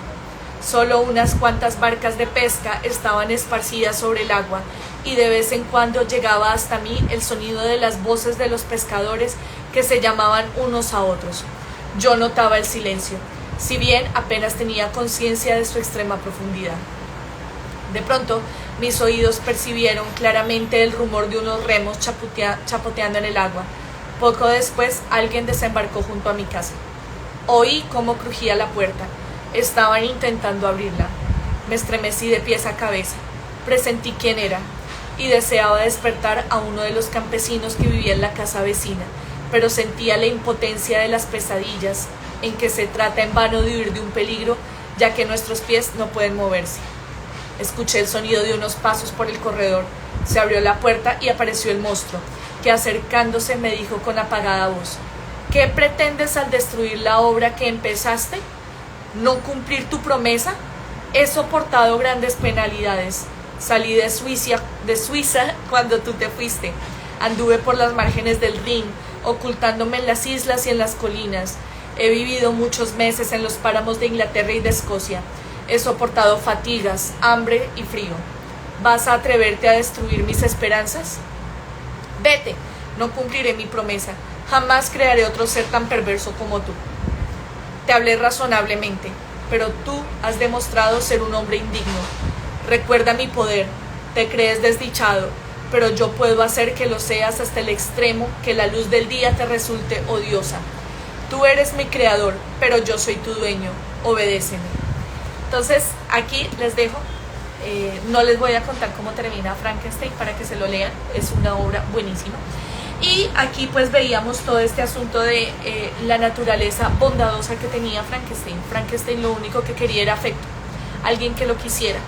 Solo unas cuantas barcas de pesca estaban esparcidas sobre el agua, y de vez en cuando llegaba hasta mí el sonido de las voces de los pescadores que se llamaban unos a otros. Yo notaba el silencio, si bien apenas tenía conciencia de su extrema profundidad. De pronto, mis oídos percibieron claramente el rumor de unos remos chapoteando en el agua. Poco después, alguien desembarcó junto a mi casa. Oí cómo crujía la puerta. Estaban intentando abrirla. Me estremecí de pies a cabeza. Presentí quién era y deseaba despertar a uno de los campesinos que vivía en la casa vecina, pero sentía la impotencia de las pesadillas en que se trata en vano de huir de un peligro, ya que nuestros pies no pueden moverse. Escuché el sonido de unos pasos por el corredor. Se abrió la puerta y apareció el monstruo, que acercándose me dijo con apagada voz: ¿qué pretendes al destruir la obra que empezaste? ¿No cumplir tu promesa? He soportado grandes penalidades. Salí de Suiza cuando tú te fuiste. Anduve por las márgenes del Rin, ocultándome en las islas y en las colinas. He vivido muchos meses en los páramos de Inglaterra y de Escocia. He soportado fatigas, hambre y frío. ¿Vas a atreverte a destruir mis esperanzas? Vete, no cumpliré mi promesa. Jamás crearé otro ser tan perverso como tú. Te hablé razonablemente, pero tú has demostrado ser un hombre indigno. Recuerda mi poder. Te crees desdichado, pero yo puedo hacer que lo seas hasta el extremo que la luz del día te resulte odiosa. Tú eres mi creador, pero yo soy tu dueño. Obedéceme. Entonces, aquí les dejo. No les voy a contar cómo termina Frankenstein para que se lo lean. Es una obra buenísima. Y aquí pues veíamos todo este asunto de la naturaleza bondadosa que tenía Frankenstein. Frankenstein lo único que quería era afecto, alguien que lo quisiera,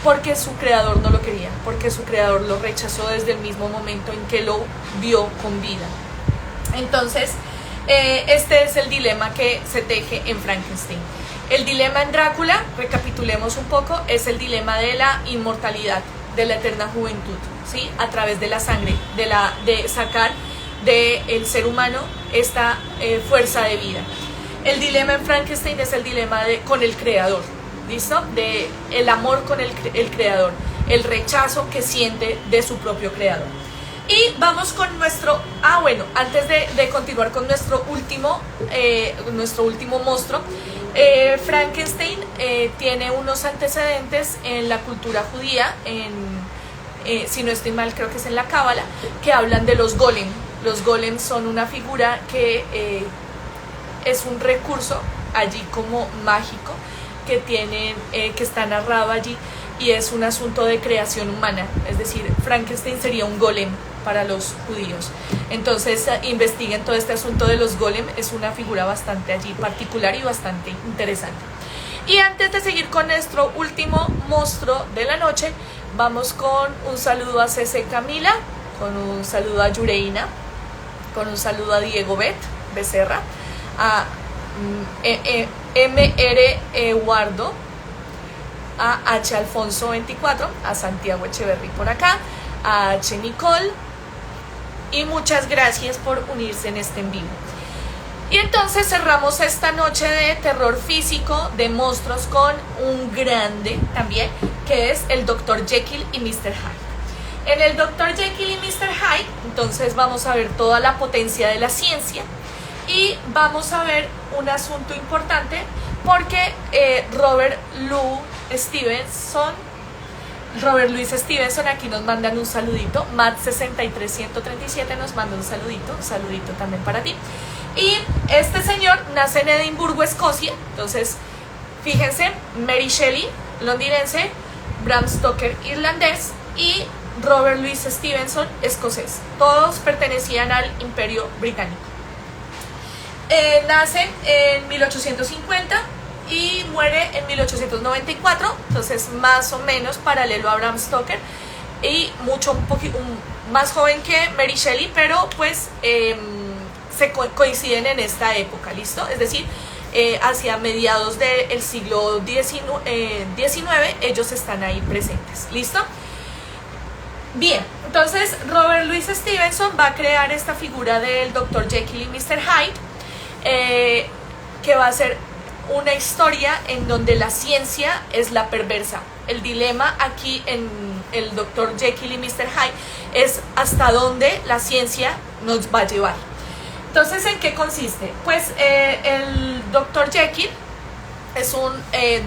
porque su creador no lo quería, porque su creador lo rechazó desde el mismo momento en que lo vio con vida. Entonces, este es el dilema que se teje en Frankenstein. El dilema en Drácula, recapitulemos un poco, es el dilema de la inmortalidad, de la eterna juventud, ¿sí? A través de la sangre, de sacar del ser humano esta fuerza de vida. El dilema en Frankenstein es el dilema con el creador, ¿listo? De el amor con el creador, el rechazo que siente de su propio creador. Y vamos con nuestro... antes de continuar con nuestro último monstruo, Frankenstein tiene unos antecedentes en la cultura judía, si no estoy mal creo que es en la Cábala, que hablan de los golem. Los golem son una figura que es un recurso allí como mágico que está narrado allí, y es un asunto de creación humana, es decir, Frankenstein sería un golem para los judíos. Entonces investiguen todo este asunto de los golem, es una figura bastante allí particular y bastante interesante. Y antes de seguir con nuestro último monstruo de la noche, vamos con un saludo a CC Camila, con un saludo a Yureina, con un saludo a Diego Becerra, a MR Eduardo, a H Alfonso 24, a Santiago Echeverry por acá, a H Nicole, y muchas gracias por unirse en este en vivo. Y entonces cerramos esta noche de terror físico, de monstruos, con un grande también, que es el Dr. Jekyll y Mr. Hyde. En el Dr. Jekyll y Mr. Hyde, entonces vamos a ver toda la potencia de la ciencia y vamos a ver un asunto importante porque Robert Louis Stevenson aquí nos mandan un saludito, Matt63137 nos manda un saludito también para ti. Y este señor nace en Edimburgo, Escocia, entonces fíjense, Mary Shelley, londinense, Bram Stoker, irlandés, y Robert Louis Stevenson, escocés. Todos pertenecían al Imperio Británico. Nace en 1850 y muere en 1894, entonces más o menos paralelo a Bram Stoker y más joven que Mary Shelley, pero pues se coinciden en esta época, ¿listo? Es decir, hacia mediados del siglo XIX, ellos están ahí presentes, ¿listo? Bien, entonces Robert Louis Stevenson va a crear esta figura del Dr. Jekyll y Mr. Hyde, que va a ser una historia en donde la ciencia es la perversa. El dilema aquí en el Dr. Jekyll y Mr. Hyde es hasta dónde la ciencia nos va a llevar. Entonces, ¿en qué consiste? Pues el Dr. Jekyll es un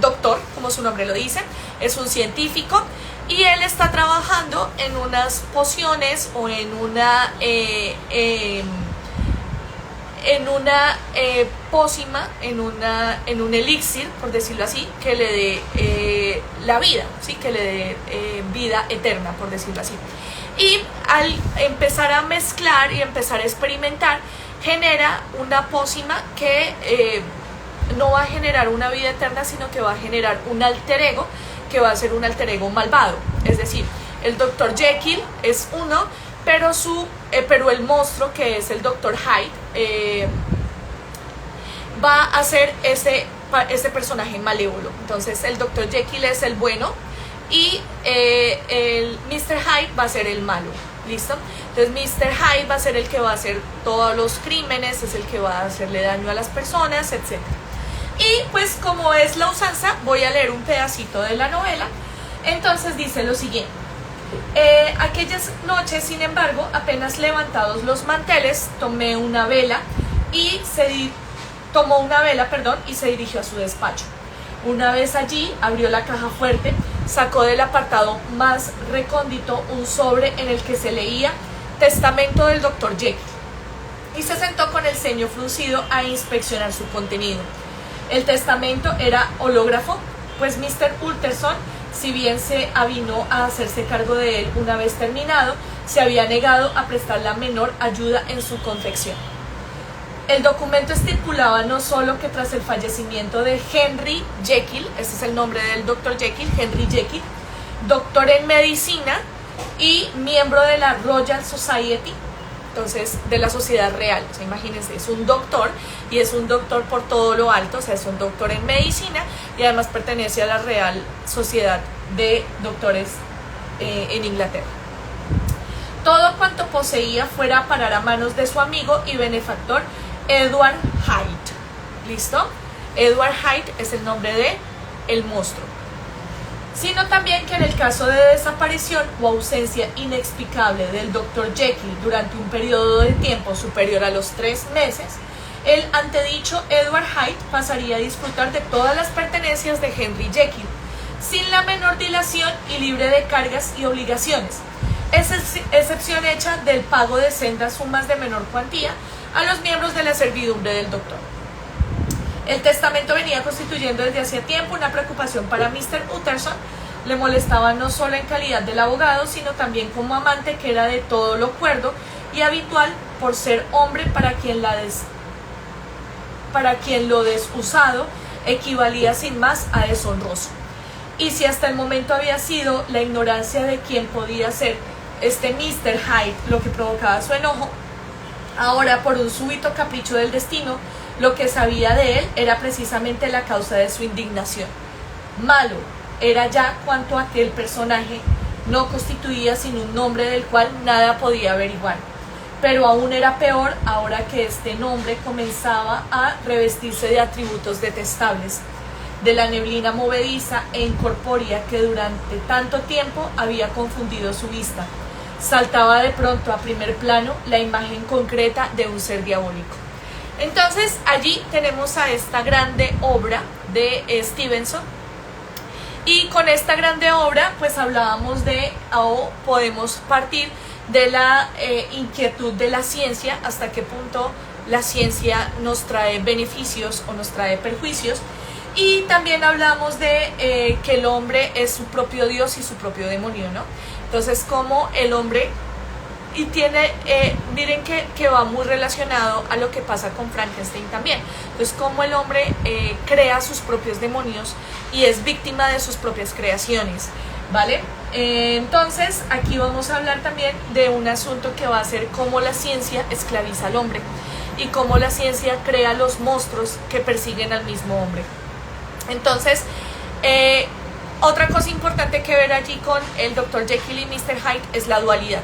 doctor, como su nombre lo dice, es un científico y él está trabajando en unas pociones o en una pócima, en un elixir, por decirlo así, que le dé la vida, ¿sí? Que le dé vida eterna, por decirlo así. Y al empezar a mezclar y empezar a experimentar, genera una pócima que no va a generar una vida eterna, sino que va a generar un alter ego, que va a ser un alter ego malvado. Es decir, el Dr. Jekyll es uno, pero el monstruo, que es el Dr. Hyde, va a ser ese personaje malévolo. Entonces el Dr. Jekyll es el bueno y el Mr. Hyde va a ser el malo, ¿listo? Entonces Mr. Hyde va a ser el que va a hacer todos los crímenes, es el que va a hacerle daño a las personas, etc. Y pues, como es la usanza, voy a leer un pedacito de la novela. Entonces dice lo siguiente: aquellas noches, sin embargo, apenas levantados los manteles, tomó una vela y se dirigió a su despacho. Una vez allí, abrió la caja fuerte, sacó del apartado más recóndito un sobre en el que se leía Testamento del Dr. Jekyll, y se sentó con el ceño fruncido a inspeccionar su contenido. El testamento era hológrafo, pues Mr. Utterson, si bien se avinó a hacerse cargo de él una vez terminado, se había negado a prestar la menor ayuda en su confección. El documento estipulaba no solo que tras el fallecimiento de Henry Jekyll, ese es el nombre del Dr. Jekyll, Henry Jekyll, doctor en medicina y miembro de la Royal Society, entonces de la sociedad real, o sea, imagínense, es un doctor y es un doctor por todo lo alto, o sea, es un doctor en medicina y además pertenece a la Real Sociedad de Doctores en Inglaterra. Todo cuanto poseía fuera a parar a manos de su amigo y benefactor Edward Hyde. ¿Listo? Edward Hyde es el nombre de el monstruo. Sino también que en el caso de desaparición o ausencia inexplicable del Dr. Jekyll durante un periodo de tiempo superior a los 3 meses, el antedicho Edward Hyde pasaría a disfrutar de todas las pertenencias de Henry Jekyll, sin la menor dilación y libre de cargas y obligaciones, excepción hecha del pago de sendas sumas de menor cuantía a los miembros de la servidumbre del doctor. El testamento venía constituyendo desde hacía tiempo una preocupación para Mr. Utterson. Le molestaba no solo en calidad del abogado, sino también como amante, que era de todo lo cuerdo y habitual por ser hombre para quien lo desusado equivalía sin más a deshonroso. Y si hasta el momento había sido la ignorancia de quién podía ser este Mr. Hyde lo que provocaba su enojo, ahora, por un súbito capricho del destino, lo que sabía de él era precisamente la causa de su indignación. Malo era ya cuanto aquel personaje no constituía sino un nombre del cual nada podía averiguar, pero aún era peor ahora que este nombre comenzaba a revestirse de atributos detestables, de la neblina movediza e incorpórea que durante tanto tiempo había confundido su vista, saltaba de pronto a primer plano la imagen concreta de un ser diabólico. Entonces allí tenemos a esta grande obra de Stevenson, y con esta grande obra pues hablábamos de, o podemos partir de la inquietud de la ciencia, hasta qué punto la ciencia nos trae beneficios o nos trae perjuicios, y también hablamos de que el hombre es su propio Dios y su propio demonio, ¿no? Entonces como el hombre, y tiene, miren que va muy relacionado a lo que pasa con Frankenstein también. Entonces como el hombre crea sus propios demonios y es víctima de sus propias creaciones, ¿vale? Entonces aquí vamos a hablar también de un asunto que va a ser cómo la ciencia esclaviza al hombre y cómo la ciencia crea los monstruos que persiguen al mismo hombre. Entonces, otra cosa importante que ver allí con el Dr. Jekyll y Mr. Hyde es la dualidad.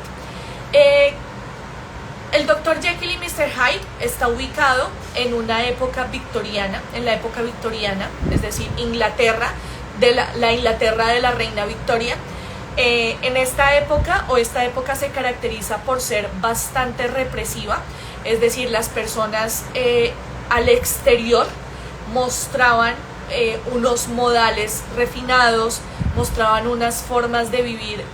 El Dr. Jekyll y Mr. Hyde está ubicado en una época victoriana, en la época victoriana, es decir, Inglaterra, de la Inglaterra de la reina Victoria. En esta época se caracteriza por ser bastante represiva, es decir, las personas al exterior mostraban unos modales refinados, mostraban unas formas de vivir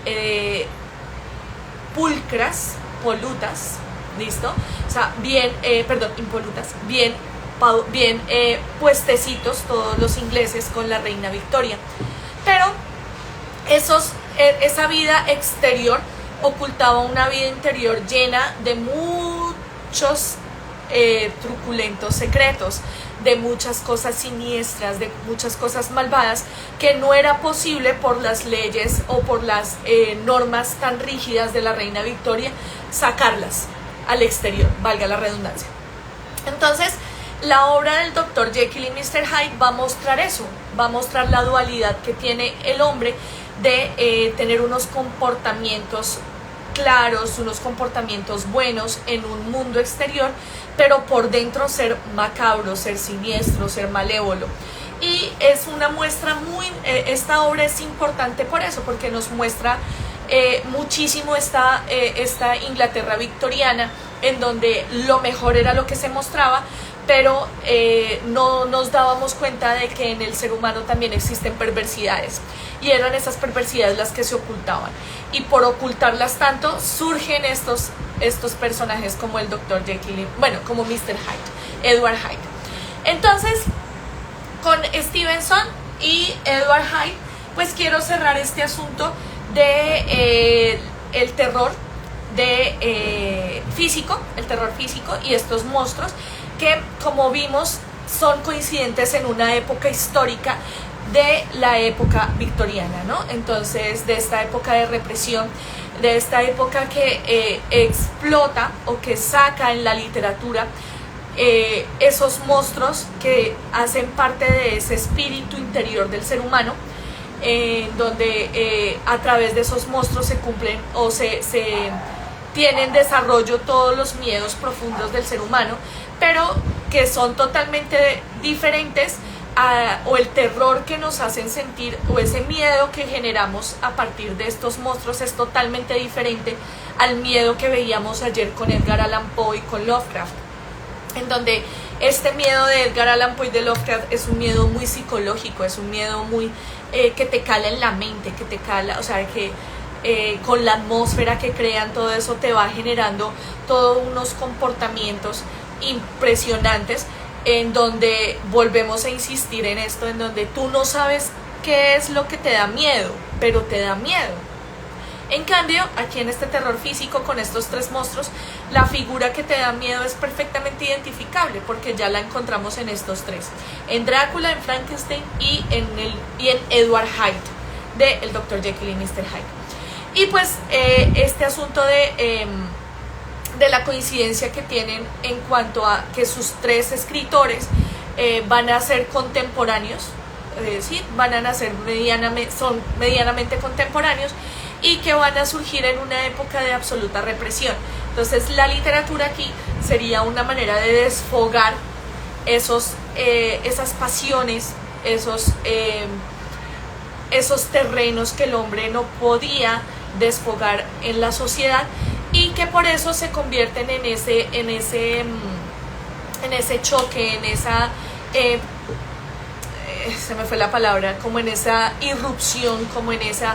pulcras, polutas, ¿listo? O sea, bien, impolutas, bien puestecitos todos los ingleses con la reina Victoria. Pero esa vida exterior ocultaba una vida interior llena de muchos truculentos secretos, de muchas cosas siniestras, de muchas cosas malvadas, que no era posible por las leyes o por las normas tan rígidas de la reina Victoria sacarlas al exterior, valga la redundancia. Entonces la obra del Dr. Jekyll y Mr. Hyde va a mostrar eso, va a mostrar la dualidad que tiene el hombre de tener unos comportamientos claros, unos comportamientos buenos en un mundo exterior, pero por dentro ser macabro, ser siniestro, ser malévolo. Y es una muestra esta obra es importante por eso, porque nos muestra muchísimo esta Inglaterra victoriana, en donde lo mejor era lo que se mostraba, pero no nos dábamos cuenta de que en el ser humano también existen perversidades, y eran esas perversidades las que se ocultaban, y por ocultarlas tanto surgen estos personajes como el Dr. Jekyll, como Mr. Hyde, Edward Hyde. Entonces, con Stevenson y Edward Hyde, pues quiero cerrar este asunto de el terror físico y estos monstruos que, como vimos, son coincidentes en una época histórica de la época victoriana, ¿no? Entonces, de esta época de represión, de esta época que explota o que saca en la literatura esos monstruos que hacen parte de ese espíritu interior del ser humano, donde a través de esos monstruos se cumplen o se tienen desarrollo todos los miedos profundos del ser humano, pero que son totalmente diferentes o el terror que nos hacen sentir, o ese miedo que generamos a partir de estos monstruos es totalmente diferente al miedo que veíamos ayer con Edgar Allan Poe y con Lovecraft, en donde este miedo de Edgar Allan Poe y de Lovecraft es un miedo muy psicológico, es un miedo muy que te cala en la mente, que te cala, o sea, que con la atmósfera que crean, todo eso te va generando todos unos comportamientos impresionantes, en donde volvemos a insistir en esto, en donde tú no sabes qué es lo que te da miedo, pero te da miedo. En cambio, aquí en este terror físico con estos tres monstruos, la figura que te da miedo es perfectamente identificable, porque ya la encontramos en estos tres: en Drácula, en Frankenstein y en Edward Hyde, de el Dr. Jekyll y Mr. Hyde. Y pues este asunto de la coincidencia que tienen en cuanto a que sus tres escritores van a ser contemporáneos, ¿sí? Van a nacer son medianamente contemporáneos, y que van a surgir en una época de absoluta represión. Entonces la literatura aquí sería una manera de desfogar esas pasiones, esos terrenos que el hombre no podía desfogar en la sociedad y que por eso se convierten en ese choque, en esa se me fue la palabra, como en esa irrupción, como en ese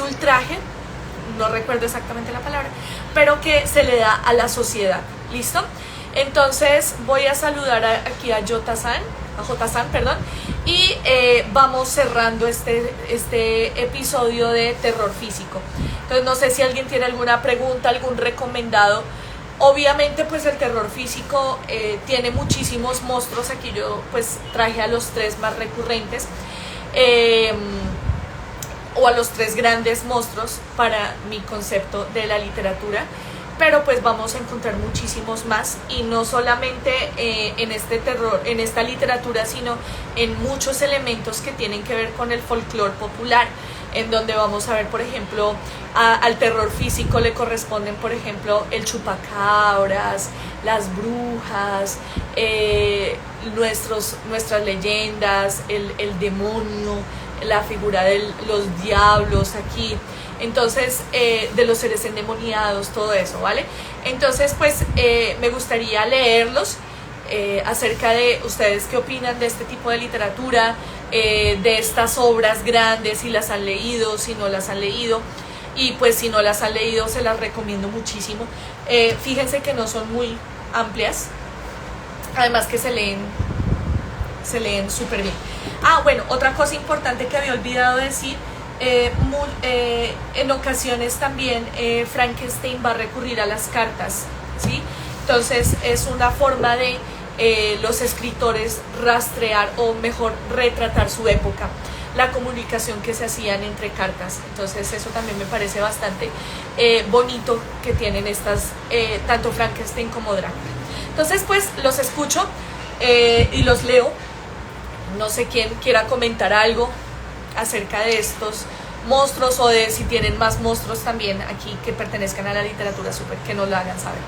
ultraje, no recuerdo exactamente la palabra, pero que se le da a la sociedad. ¿Listo? Entonces voy a saludar aquí a J-san, perdón, y vamos cerrando este episodio de terror físico. Entonces no sé si alguien tiene alguna pregunta, algún recomendado. Obviamente pues el terror físico tiene muchísimos monstruos. Aquí yo pues traje a los 3 más recurrentes, o a los 3 grandes monstruos para mi concepto de la literatura, pero pues vamos a encontrar muchísimos más, y no solamente en este terror, en esta literatura, sino en muchos elementos que tienen que ver con el folclore popular, en donde vamos a ver, por ejemplo, al terror físico le corresponden, por ejemplo, el chupacabras, las brujas, nuestras leyendas, el demonio, la figura de los diablos aquí. Entonces, de los seres endemoniados, todo eso, ¿vale? Entonces, pues, me gustaría leerlos acerca de ustedes qué opinan de este tipo de literatura, de estas obras grandes, si las han leído, si no las han leído. Y pues si no las han leído, se las recomiendo muchísimo. Fíjense que no son muy amplias, además que se leen súper bien. Bueno, otra cosa importante que había olvidado decir, en ocasiones también Frankenstein va a recurrir a las cartas, ¿sí? Entonces es una forma de los escritores rastrear, o mejor, retratar su época, la comunicación que se hacían entre cartas. Entonces eso también me parece bastante bonito que tienen tanto Frankenstein como Drácula. Entonces pues los escucho y los leo. No sé quién quiera comentar algo acerca de estos monstruos, o de si tienen más monstruos también aquí que pertenezcan a la literatura super, que nos lo hagan saber.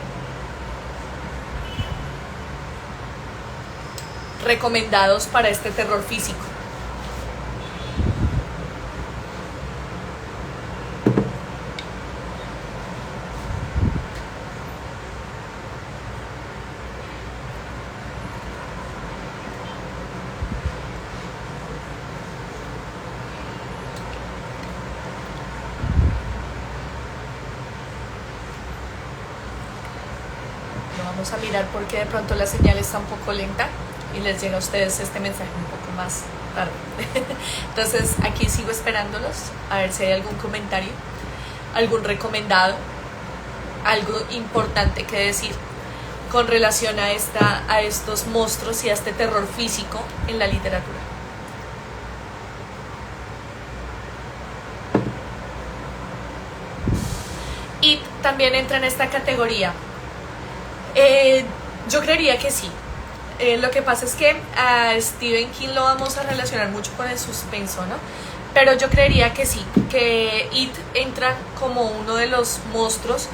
Recomendados para este terror físico. Vamos a mirar porque de pronto la señal está un poco lenta y les llega a ustedes este mensaje un poco más tarde. Entonces aquí sigo esperándolos a ver si hay algún comentario, algún recomendado, algo importante que decir con relación a estos monstruos y a este terror físico en la literatura. Y también entra en esta categoría. Yo creería que sí. Lo que pasa es que a Stephen King lo vamos a relacionar mucho con el suspenso, ¿no? Pero yo creería que sí, que It entra como uno de los monstruos,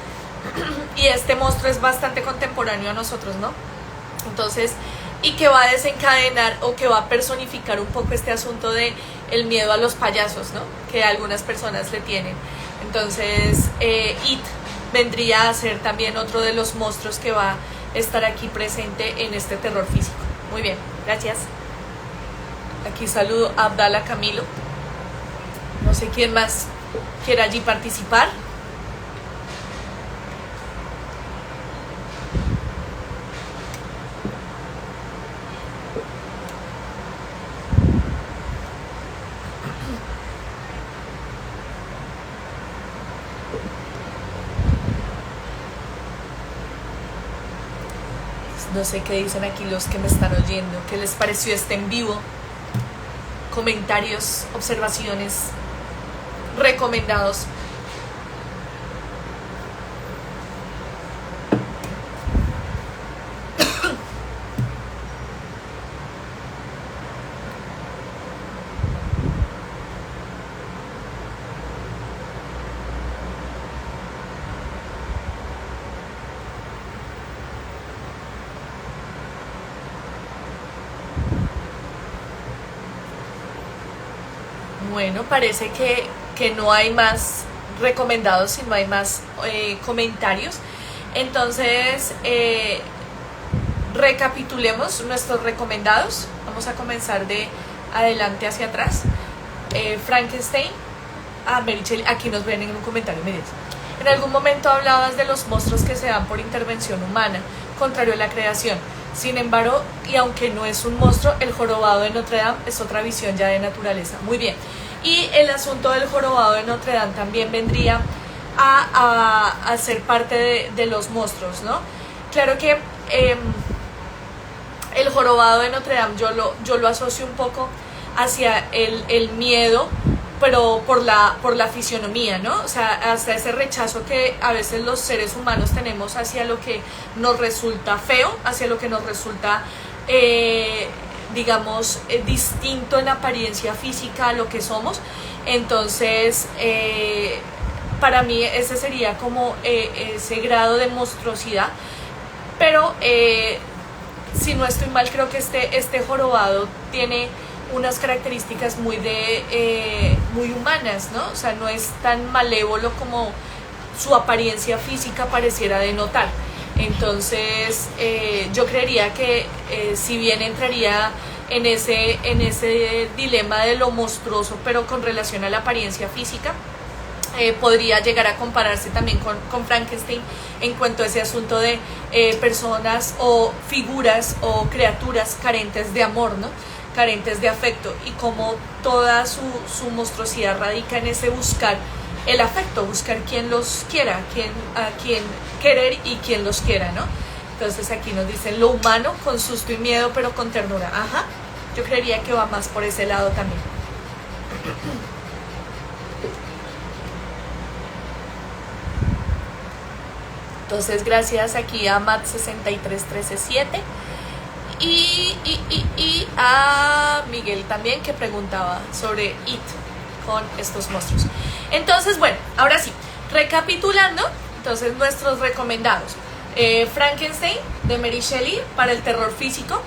y este monstruo es bastante contemporáneo a nosotros, ¿no? Entonces, y que va a desencadenar, o que va a personificar un poco este asunto de el miedo a los payasos, ¿no? Que algunas personas le tienen. Entonces, It vendría a ser también otro de los monstruos que va a estar aquí presente en este terror físico. Muy bien, gracias. Aquí saludo a Abdala Camilo. No sé quién más quiera allí participar. No sé qué dicen aquí los que me están oyendo. ¿Qué les pareció este en vivo? Comentarios, observaciones, recomendados. Bueno, parece que no hay más recomendados y no hay más comentarios. Entonces, recapitulemos nuestros recomendados. Vamos a comenzar de adelante hacia atrás. Frankenstein. Mary Shelley, aquí nos ven en un comentario, miren. En algún momento hablabas de los monstruos que se dan por intervención humana, contrario a la creación. Sin embargo, y aunque no es un monstruo, el jorobado de Notre Dame es otra visión ya de naturaleza. Muy bien. Y el asunto del jorobado de Notre Dame también vendría a ser parte de los monstruos, ¿no? Claro que el jorobado de Notre Dame yo lo asocio un poco hacia el miedo, pero por la fisionomía, ¿no? O sea, hasta ese rechazo que a veces los seres humanos tenemos hacia lo que nos resulta feo, hacia lo que nos resulta, digamos, distinto en apariencia física a lo que somos. Entonces, para mí ese sería como ese grado de monstruosidad, pero si no estoy mal, creo que este jorobado tiene unas características muy humanas, ¿no? O sea, no es tan malévolo como su apariencia física pareciera denotar. Entonces, yo creería que si bien entraría en ese dilema de lo monstruoso, pero con relación a la apariencia física, podría llegar a compararse también con Frankenstein en cuanto a ese asunto de personas o figuras o criaturas carentes de amor, ¿no? Carentes de afecto, y como toda su monstruosidad radica en ese buscar el afecto, buscar quien los quiera, a quien querer y quien los quiera, ¿no? Entonces aquí nos dicen lo humano con susto y miedo, pero con ternura. Ajá, yo creería que va más por ese lado también. Entonces, gracias aquí a Matt63137 y a Miguel también, que preguntaba sobre It con estos monstruos. Entonces, bueno, ahora sí, recapitulando, entonces nuestros recomendados. Frankenstein de Mary Shelley para el terror físico,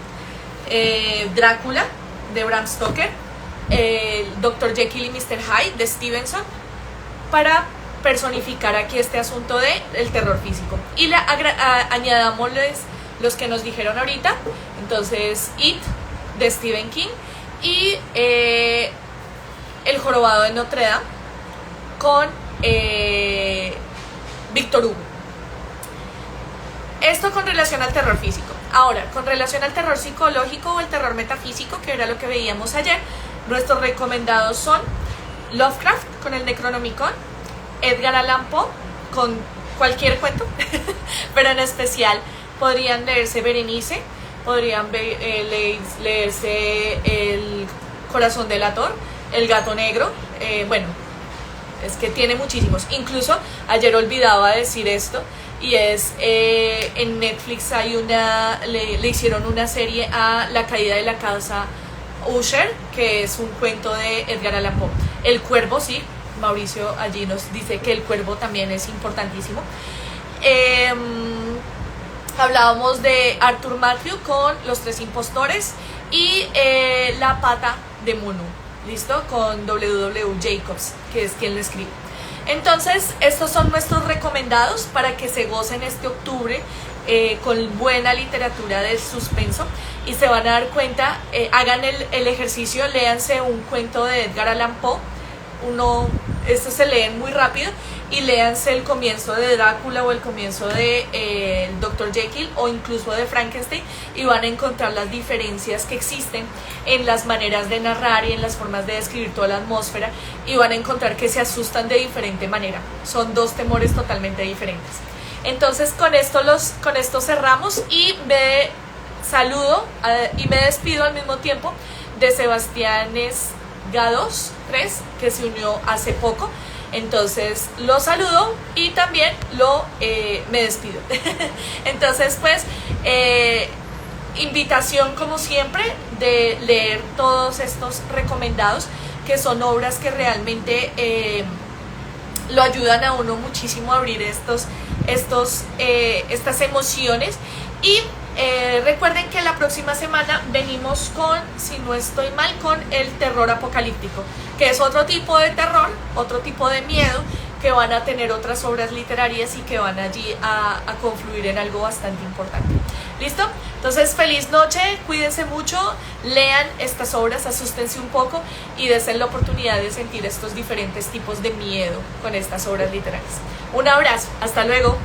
Drácula de Bram Stoker, Dr. Jekyll y Mr. Hyde de Stevenson para personificar aquí este asunto del terror físico. Y añadámosles los que nos dijeron ahorita, entonces It de Stephen King y El jorobado de Notre Dame con Víctor Hugo. Esto con relación al terror físico. Ahora, con relación al terror psicológico o el terror metafísico, que era lo que veíamos ayer, nuestros recomendados son Lovecraft con el Necronomicon, Edgar Allan Poe con cualquier cuento, pero en especial podrían leerse Berenice, podrían leerse El corazón delator, El gato negro, bueno, es que tiene muchísimos. Incluso ayer olvidaba decir esto, y es en Netflix hay le hicieron una serie a La caída de la casa Usher, que es un cuento de Edgar Allan Poe. El cuervo, sí, Mauricio allí nos dice que el cuervo también es importantísimo. Hablábamos de Arthur Matthew con Los tres impostores y La pata de Mono, ¿listo? Con W.W. Jacobs, que es quien lo escribe. Entonces, estos son nuestros recomendados para que se gocen este octubre con buena literatura de suspenso, y se van a dar cuenta, hagan el ejercicio, léanse un cuento de Edgar Allan Poe. Estos se leen muy rápido, y léanse el comienzo de Drácula o el comienzo de Dr. Jekyll o incluso de Frankenstein, y van a encontrar las diferencias que existen en las maneras de narrar y en las formas de describir toda la atmósfera, y van a encontrar que se asustan de diferente manera. Son dos temores totalmente diferentes. Entonces con esto cerramos, y me saludo y me despido al mismo tiempo de Sebastián Gados 3, que se unió hace poco. Entonces lo saludo y también me despido. Entonces, pues, invitación como siempre de leer todos estos recomendados, que son obras que realmente lo ayudan a uno muchísimo a abrir estas emociones. Y Recuerden que la próxima semana venimos con, si no estoy mal, con el terror apocalíptico, que es otro tipo de terror, otro tipo de miedo, que van a tener otras obras literarias y que van allí a confluir en algo bastante importante. ¿Listo? Entonces, feliz noche, cuídense mucho, lean estas obras, asústense un poco y desen la oportunidad de sentir estos diferentes tipos de miedo con estas obras literarias. Un abrazo, hasta luego.